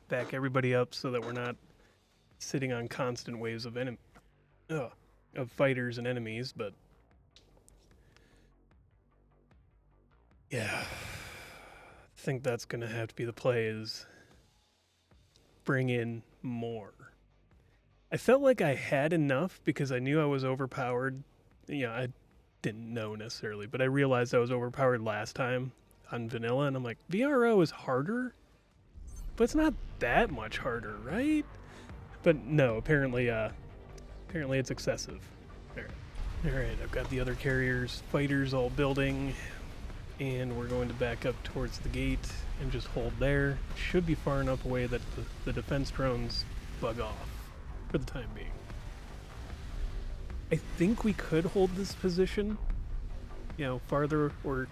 back everybody up so that we're not sitting on constant waves of of fighters and enemies, but yeah, I think that's gonna have to be the play, is bring in more. I felt like I had enough because I knew I was overpowered. I didn't know necessarily, but I realized I was overpowered last time on vanilla, and I'm like, VRO is harder, but it's not that much harder, right? But no, apparently it's excessive. All right, I've got the other carriers, fighters all building, and we're going to back up towards the gate and just hold there. Should be far enough away that the defense drones bug off for the time being. I think we could hold this position, farther or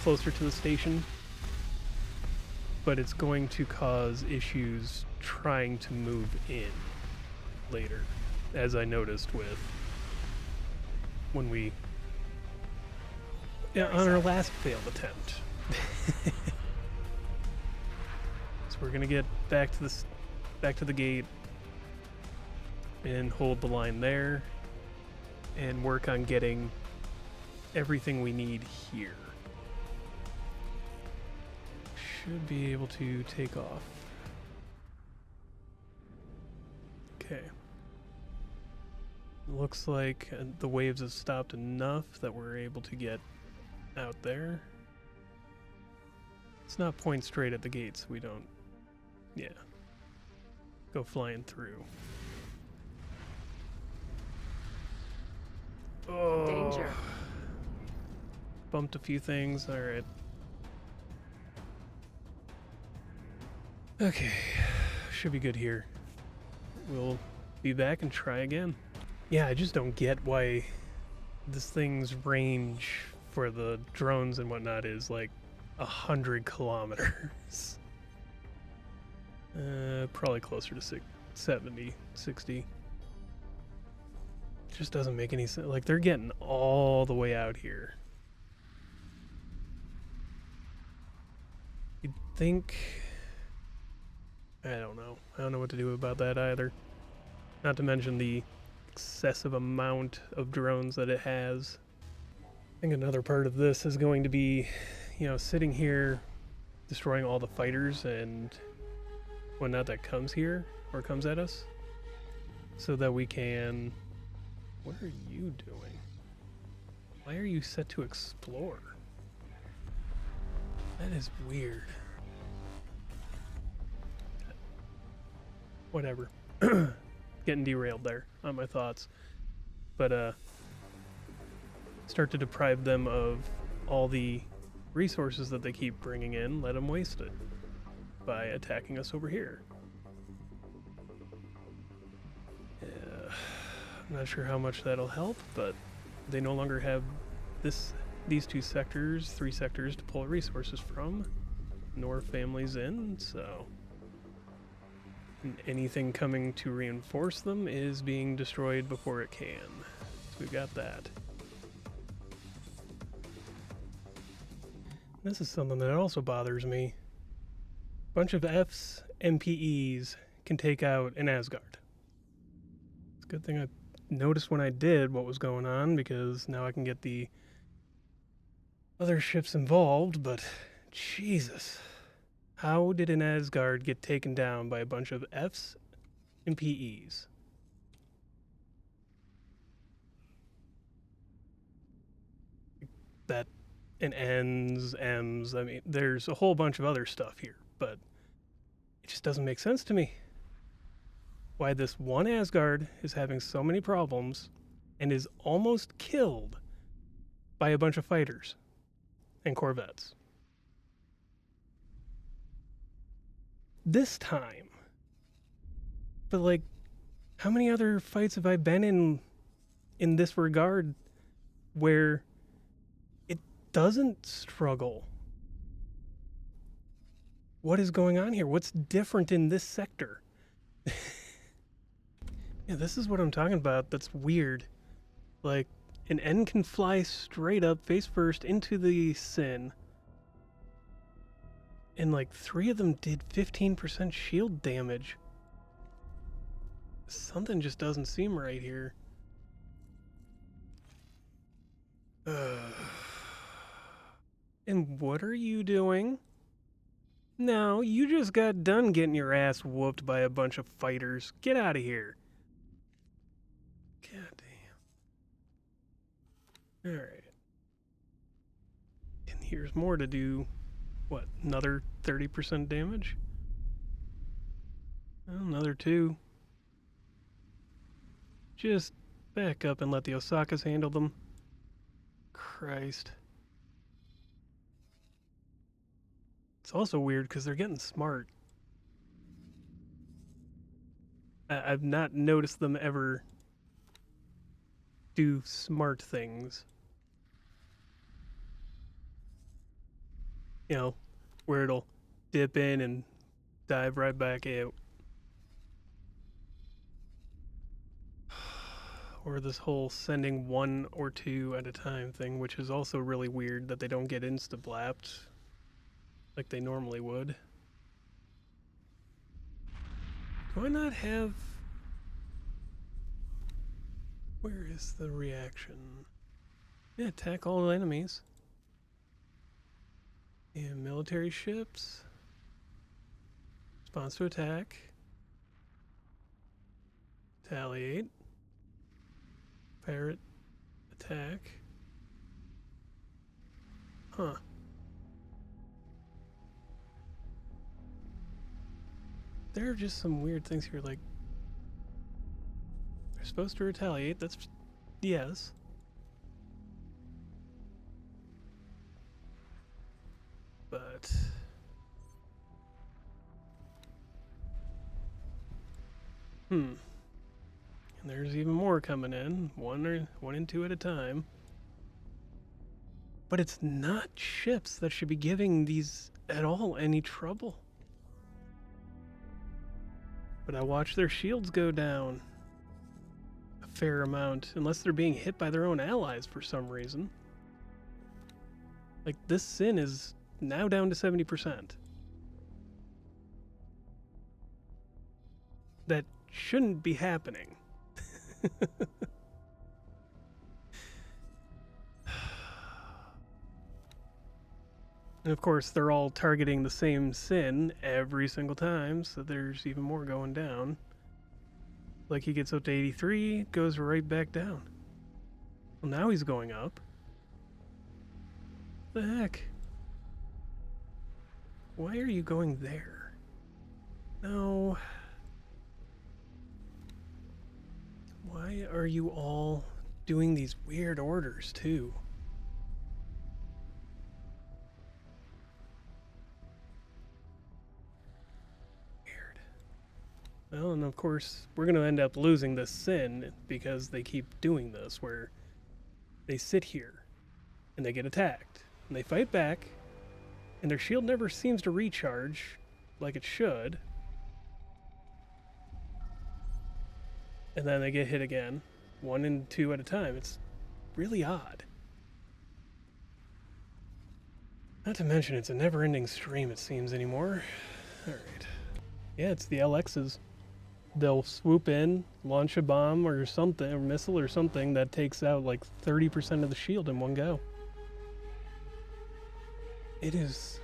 closer to the station, but it's going to cause issues trying to move in later, as I noticed with when we on our last failed attempt. So we're gonna get back to the gate and hold the line there and work on getting everything we need here. Should be able to take off. Okay. Looks like the waves have stopped enough that we're able to get out there. It's not point straight at the gates. We don't, go flying through. Oh, Danger. bumped a few things. All right. Okay, should be good here. We'll be back and try again. Yeah, I just don't get why this thing's range for the drones and whatnot is like 100 kilometers. Probably closer to 70, 60. Just doesn't make any sense. Like, they're getting all the way out here. You'd think... I don't know. I don't know what to do about that either. Not to mention the excessive amount of drones that it has. I think another part of this is going to be, sitting here, destroying all the fighters and whatnot that comes here, or comes at us, so that we can... What are you doing? Why are you set to explore? That is weird. Whatever. Getting derailed there on my thoughts. But, start to deprive them of all the resources that they keep bringing in, let them waste it by attacking us over here. I'm not sure how much that'll help, but they no longer have these three sectors to pull resources from, nor families in, so anything coming to reinforce them is being destroyed before it can. So we've got that. This is something that also bothers me. A bunch of F's MPEs can take out an Asgard. It's a good thing I noticed when I did what was going on, because now I can get the other ships involved, but Jesus. How did an Asgard get taken down by a bunch of F's and PEs? That and N's, M's, I mean, there's a whole bunch of other stuff here, but it just doesn't make sense to me. Why this one Asgard is having so many problems and is almost killed by a bunch of fighters and corvettes. This time. But like, how many other fights have I been in this regard where it doesn't struggle? What is going on here? What's different in this sector? Yeah, this is what I'm talking about. That's weird. Like, an N can fly straight up, face first, into the Sin. And like 3 of them did 15% shield damage. Something just doesn't seem right here. And what are you doing? No, you just got done getting your ass whooped by a bunch of fighters. Get out of here. God damn. Alright. And here's more to do. What, another 30% damage? Well, another 2. Just back up and let the Osakas handle them. Christ. It's also weird because they're getting smart. I've not noticed them ever do smart things. You know, where it'll dip in and dive right back out. Or this whole sending 1 or 2 at a time thing, which is also really weird that they don't get insta-blapped like they normally would. Do I not have... Where is the reaction? Yeah, attack all enemies. And military ships. Response to attack. Retaliate. Pirate attack. Huh. There are just some weird things here, like they're supposed to retaliate. That's yes. But and there's even more coming in, one and 2 at a time. But it's not ships that should be giving these at all any trouble. But I watch their shields go down a fair amount, unless they're being hit by their own allies for some reason. Like, this Sin is now down to 70%. That shouldn't be happening. And of course, they're all targeting the same Sin every single time, so there's even more going down. Like, he gets up to 83, goes right back down. Well, now he's going up. What the heck? Why are you going there? No. Why are you all doing these weird orders, too? Weird. Well, and of course, we're going to end up losing this Sin because they keep doing this, where they sit here, and they get attacked, and they fight back, and their shield never seems to recharge like it should. And then they get hit again, 1 and 2 at a time. It's really odd. Not to mention, it's a never-ending stream, it seems, anymore. Alright. Yeah, it's the LXs. They'll swoop in, launch a bomb or something, or missile or something that takes out like 30% of the shield in one go. It is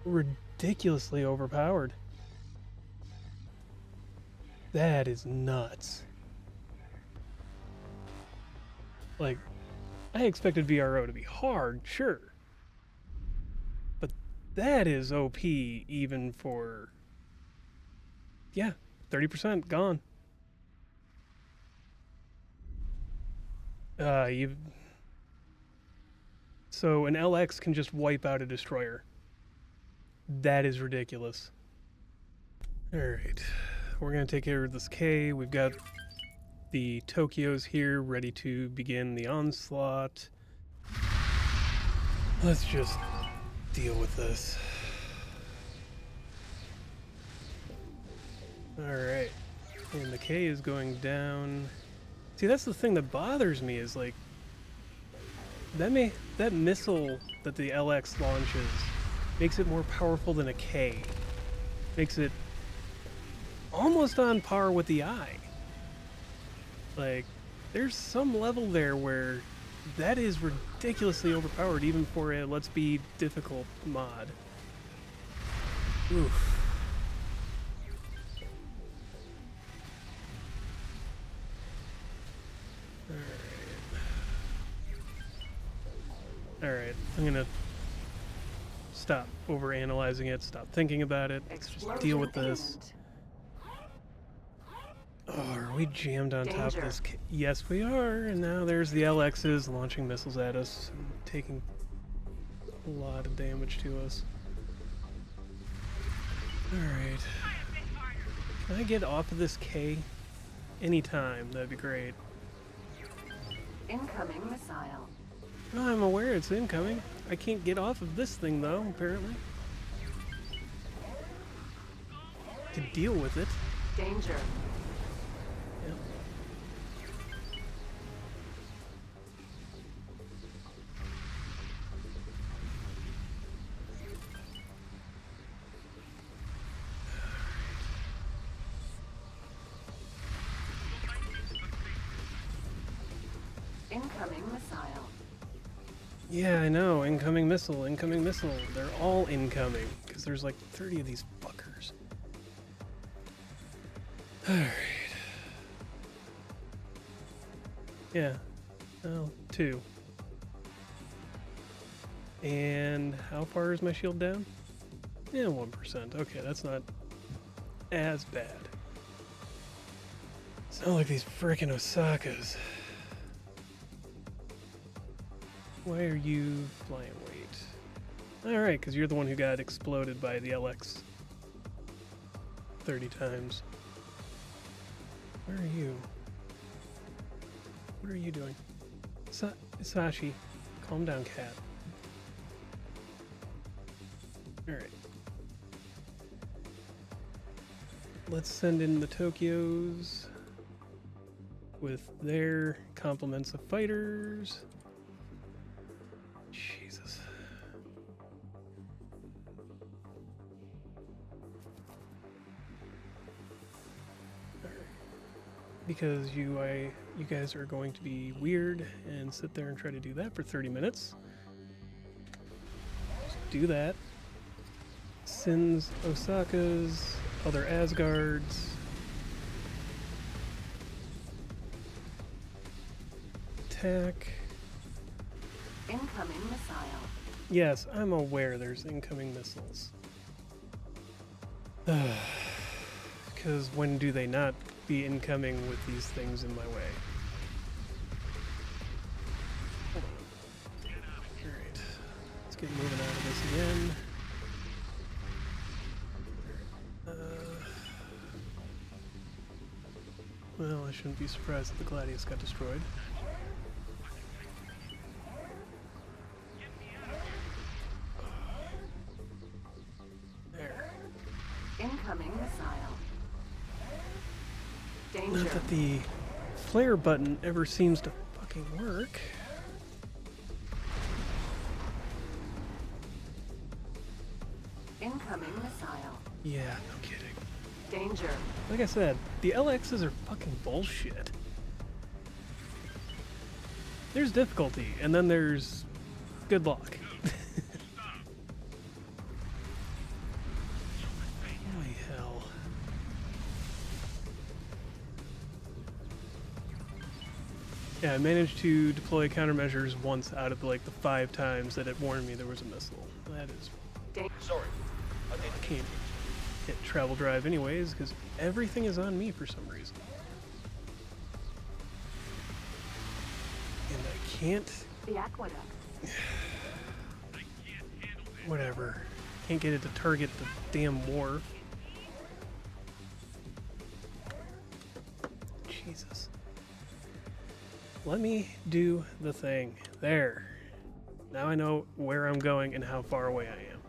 ridiculously overpowered. That is nuts. Like, I expected VRO to be hard, sure. But that is OP even for... Yeah, 30% gone. So an LX can just wipe out a destroyer. That is ridiculous. Alright, we're gonna take care of this K. We've got the Tokyos here ready to begin the onslaught. Let's just deal with this. Alright, and the K is going down. See, that's the thing that bothers me, is like that missile that the LX launches makes it more powerful than a K. Makes it almost on par with the I. Like, there's some level there where that is ridiculously overpowered even for a let's be difficult mod. Oof. Alright, I'm gonna stop overanalyzing it, stop thinking about it, let's just deal with this. Oh, are we jammed on top of this? Yes, we are, and now there's the LXs launching missiles at us, and taking a lot of damage to us. Alright. Can I get off of this K? Anytime, that'd be great. Incoming missile. No, I'm aware it's incoming. I can't get off of this thing, though, apparently. To deal with it. Danger. Yeah. Incoming missile. Yeah, I know. Incoming missile, incoming missile. They're all incoming, because there's like 30 of these fuckers. Alright. Yeah. Oh, 2. And how far is my shield down? Yeah, 1%. Okay, that's not as bad. It's not like these frickin' Osakas. Why are you flying weight? Alright, because you're the one who got exploded by the LX 30 times. Where are you? What are you doing? Sashi, calm down, cat. Alright. Let's send in the Tokyos with their complements of fighters. Jesus. Because you guys are going to be weird and sit there and try to do that for 30 minutes. Just do that. Sins Osakas, other Asgards. Attack. Incoming missile. Yes, I'm aware there's incoming missiles. Because when do they not be incoming with these things in my way? Hold on. Alright. Let's get moving out of this again. Well, I shouldn't be surprised that the Gladius got destroyed. There. Incoming missile. Danger. Not that the flare button ever seems to fucking work. Incoming missile. Yeah, no kidding. Danger. Like I said, the LXs are fucking bullshit. There's difficulty, and then there's good luck. Holy hell. Yeah, I managed to deploy countermeasures once out of like the 5 times that it warned me there was a missile. That is... Sorry. I can't hit travel drive anyways, because everything is on me for some reason. And I can't... The aqueduct. Whatever. Can't get it to target the damn wharf. Jesus. Let me do the thing. There. Now I know where I'm going and how far away I am.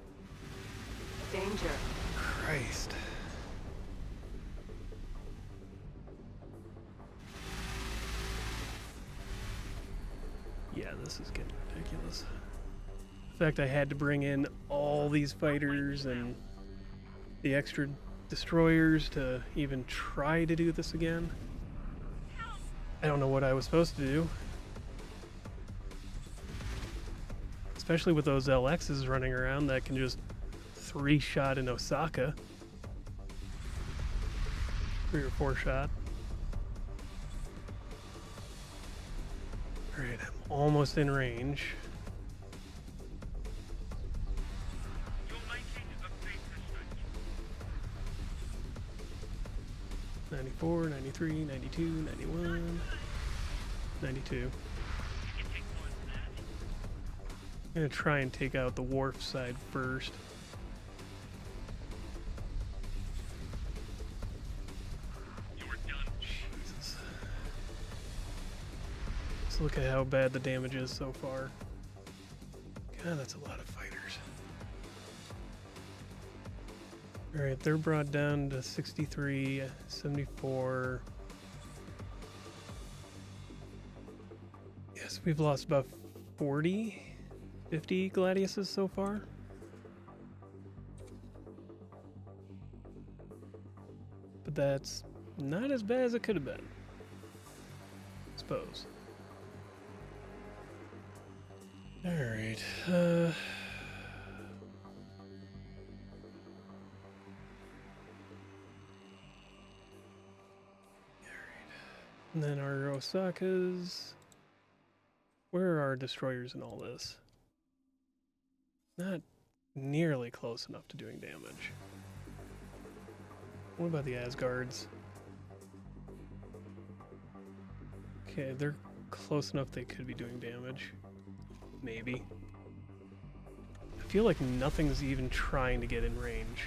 Danger. Christ. Yeah, this is getting ridiculous. In fact, I had to bring in all these fighters and the extra destroyers to even try to do this again. I don't know what I was supposed to do. Especially with those LXs running around that can just 3-shot in Osaka. 3 or 4 shot. Alright, I'm almost in range. You're making a big mistake. 94, 93, 92, 91, 92. You can take one of that. I'm gonna try and take out the wharf side first. You are done. Jesus. Let's look at how bad the damage is so far. God, that's a lot of fighters. Alright, they're brought down to 63, 74. Yes, we've lost about 40, 50 Gladiuses so far. But that's not as bad as it could have been, I suppose. Alright, and then our Osakas. Where are our destroyers in all this? Not nearly close enough to doing damage. What about the Asgards? Okay, they're close enough they could be doing damage. Maybe. I feel like nothing's even trying to get in range.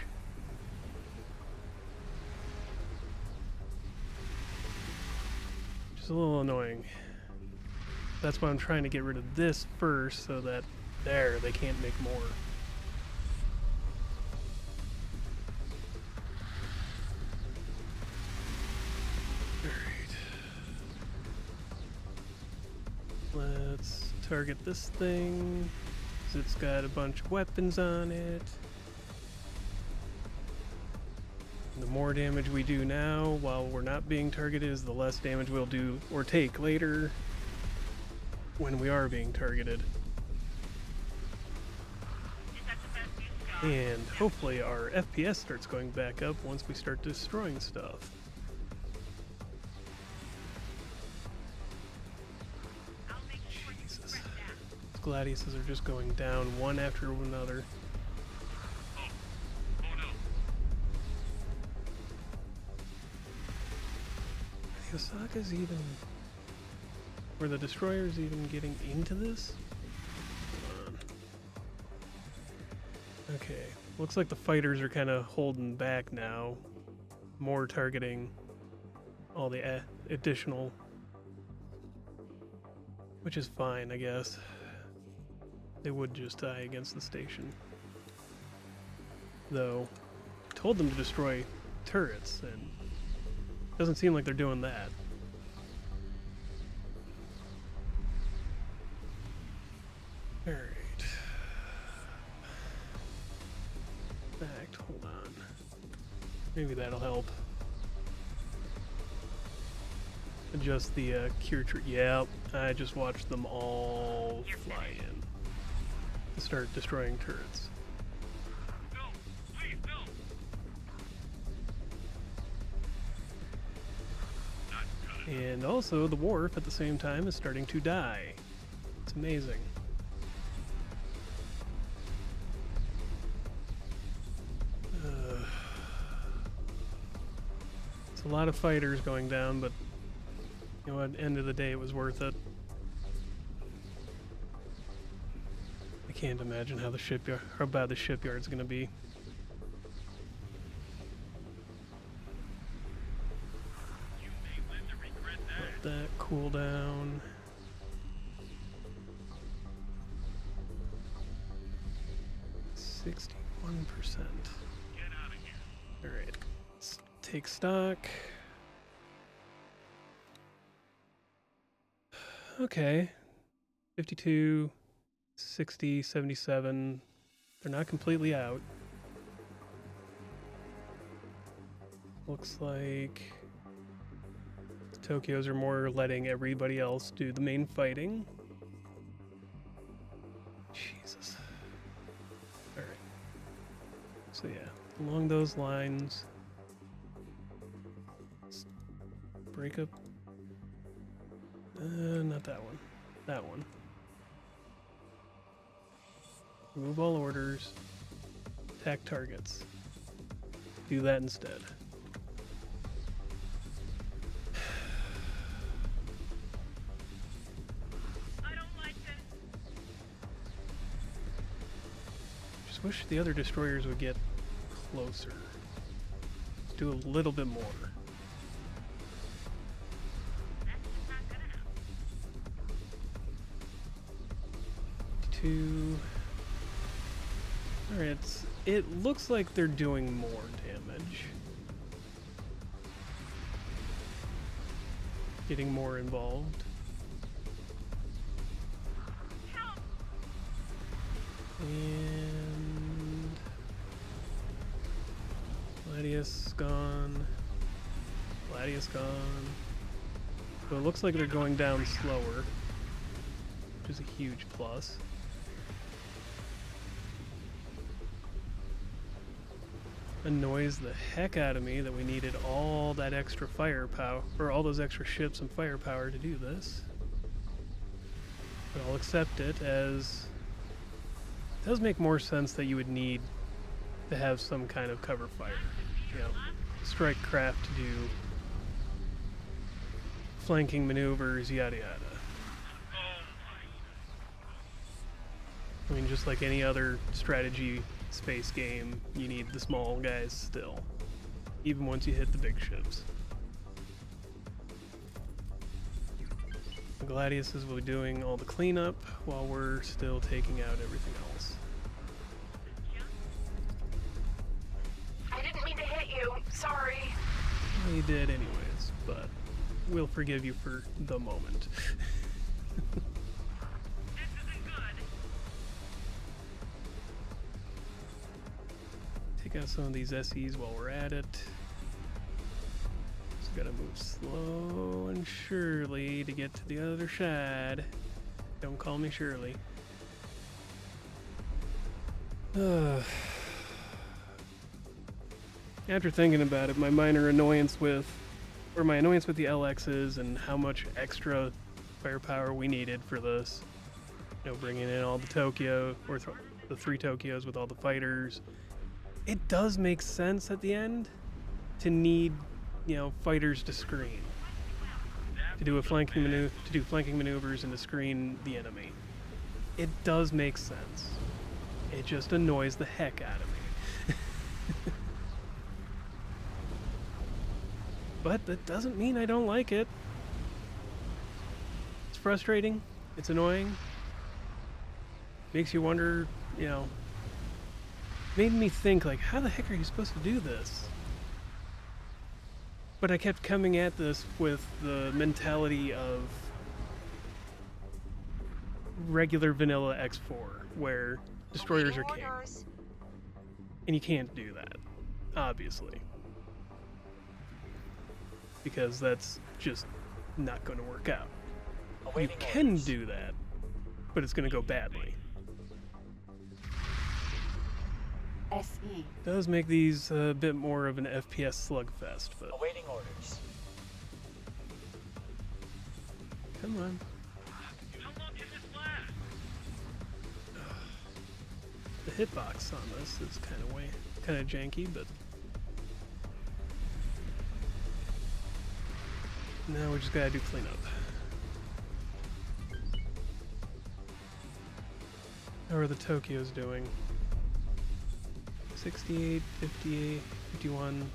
Which is a little annoying. That's why I'm trying to get rid of this first so that there, they can't make more. Alright. Let's target this thing, 'cause it's got a bunch of weapons on it. The more damage we do now while we're not being targeted is the less damage we'll do or take later when we are being targeted. And hopefully our FPS starts going back up once we start destroying stuff. Jesus. These Gladiuses are just going down one after another. Oh no. Are the Osakas even... Were the destroyers even getting into this? Come on. Okay, looks like the fighters are kind of holding back now. More targeting all the additional... Which is fine, I guess. They would just die against the station. Though, I told them to destroy turrets, and it doesn't seem like they're doing that. Alright. Fact, hold on. Maybe that'll help. Adjust the cure tree. Yep, I just watched them all fly in to start destroying turrets. No, please, no. Not gonna. And also, the wharf at the same time is starting to die. It's amazing. It's a lot of fighters going down, but you know, at the end of the day, it was worth it. I can't imagine how bad the shipyard's gonna be. You may live to regret that. Let that cool down. $61%. Get out of here. Alright, let's take stock. Okay. 52, 60, 77, They're not completely out. Looks like Tokyos are more letting everybody else do the main fighting. Jesus. Alright. So yeah, along those lines. Let's break up. Not that one. That one. Remove all orders. Attack targets. Do that instead. I don't like this. Just wish the other destroyers would get closer. Let's do a little bit more. That's just not gonna happen. Two. Alright, it looks like they're doing more damage. Getting more involved. Help! And Gladius gone. Gladius gone. So it looks like they're going down slower, which is a huge plus. Annoys the heck out of me that we needed all that extra firepower, or all those extra ships and firepower to do this. But I'll accept it, as it does make more sense that you would need to have some kind of cover fire. You know, strike craft to do flanking maneuvers, yada yada. I mean, just like any other strategy space game, you need the small guys still, even once you hit the big ships. The Gladiuses will be doing all the cleanup while we're still taking out everything else. I didn't mean to hit you. Sorry. Well, you did anyways, but we'll forgive you for the moment. This isn't good. Take out some of these SEs while we're at it. Just gotta move slow and surely to get to the other side. Don't call me Shirley. After thinking about it, my annoyance with the LXs and how much extra firepower we needed for this, you know, bringing in all the Tokyo, or the 3 Tokyos with all the fighters, it does make sense at the end to need, you know, fighters to screen, to do flanking maneuvers and to screen the enemy. It does make sense. It just annoys the heck out of me. But that doesn't mean I don't like it. It's frustrating. It's annoying. Makes you wonder, you know, made me think, like, how the heck are you supposed to do this? But I kept coming at this with the mentality of regular vanilla X4, where destroyers are king. Orders. And you can't do that, obviously. Because that's just not going to work out. You can do that, but it's going to go badly. SE. Does make these a bit more of an FPS slugfest, but Awaiting orders. come on. How long can this last? The hitbox on this is kind of janky, but now we just gotta do cleanup. How are the Tokyos doing? 68, 58, 51,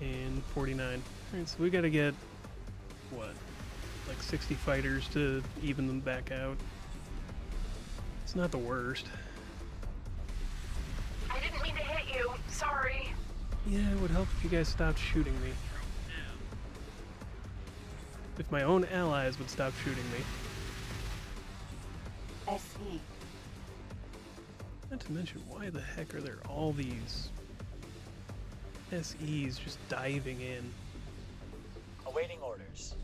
and 49. Alright, so we gotta get, what, like 60 fighters to even them back out. It's not the worst. I didn't mean to hit you. Sorry. Yeah, it would help if you guys stopped shooting me. If my own allies would stop shooting me. SE. I Not to mention, why the heck are there all these SEs just diving in? Awaiting orders.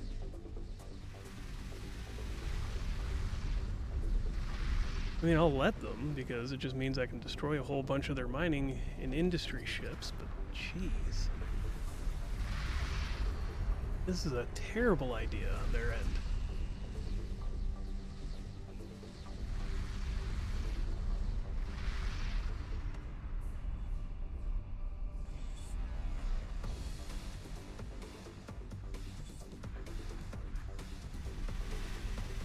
I mean, I'll let them, because it just means I can destroy a whole bunch of their mining and industry ships, but jeez. This is a terrible idea on their end.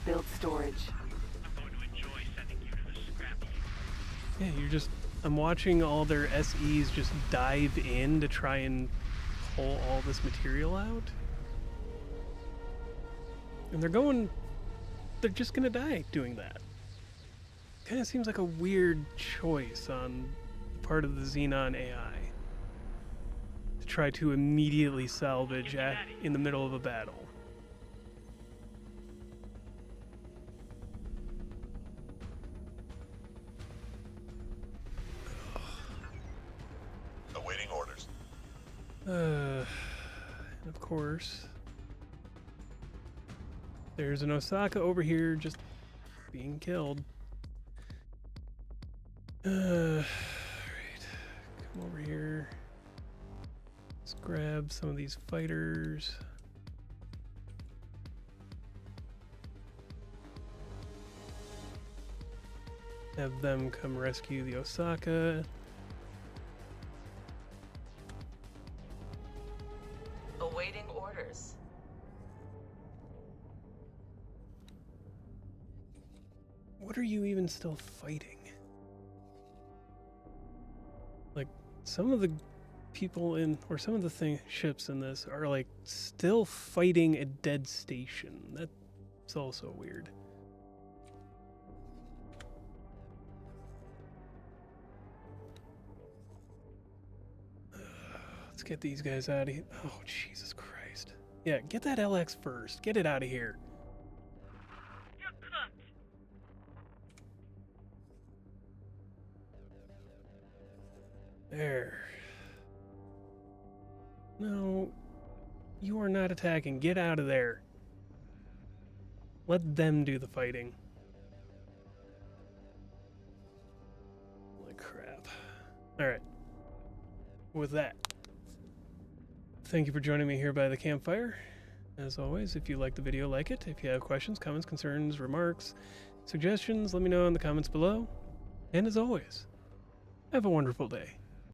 Build storage. I'm going to enjoy sending you to the scrap heap. Yeah, you're just... I'm watching all their SEs just dive in to try and pull all this material out. And they're going... They're just gonna die doing that. Kinda seems like a weird choice on the part of the Xenon AI. To try to immediately salvage in the middle of a battle. Awaiting orders. And of course, there's an Osaka over here just being killed. Alright, come over here. Let's grab some of these fighters. Have them come rescue the Osaka. Awaiting orders. What are you even still fighting? Like, some of the people in, or some of the ships in this are like still fighting a dead station. That's also weird. Let's get these guys out of here. Oh, Jesus Christ. Yeah, get that LX first. Get it out of here. You're cooked. There. No, you are not attacking. Get out of there. Let them do the fighting. Holy crap. Alright. With that, thank you for joining me here by the campfire. As always, if you like the video, like it. If you have questions, comments, concerns, remarks, suggestions, let me know in the comments below. And as always, have a wonderful day.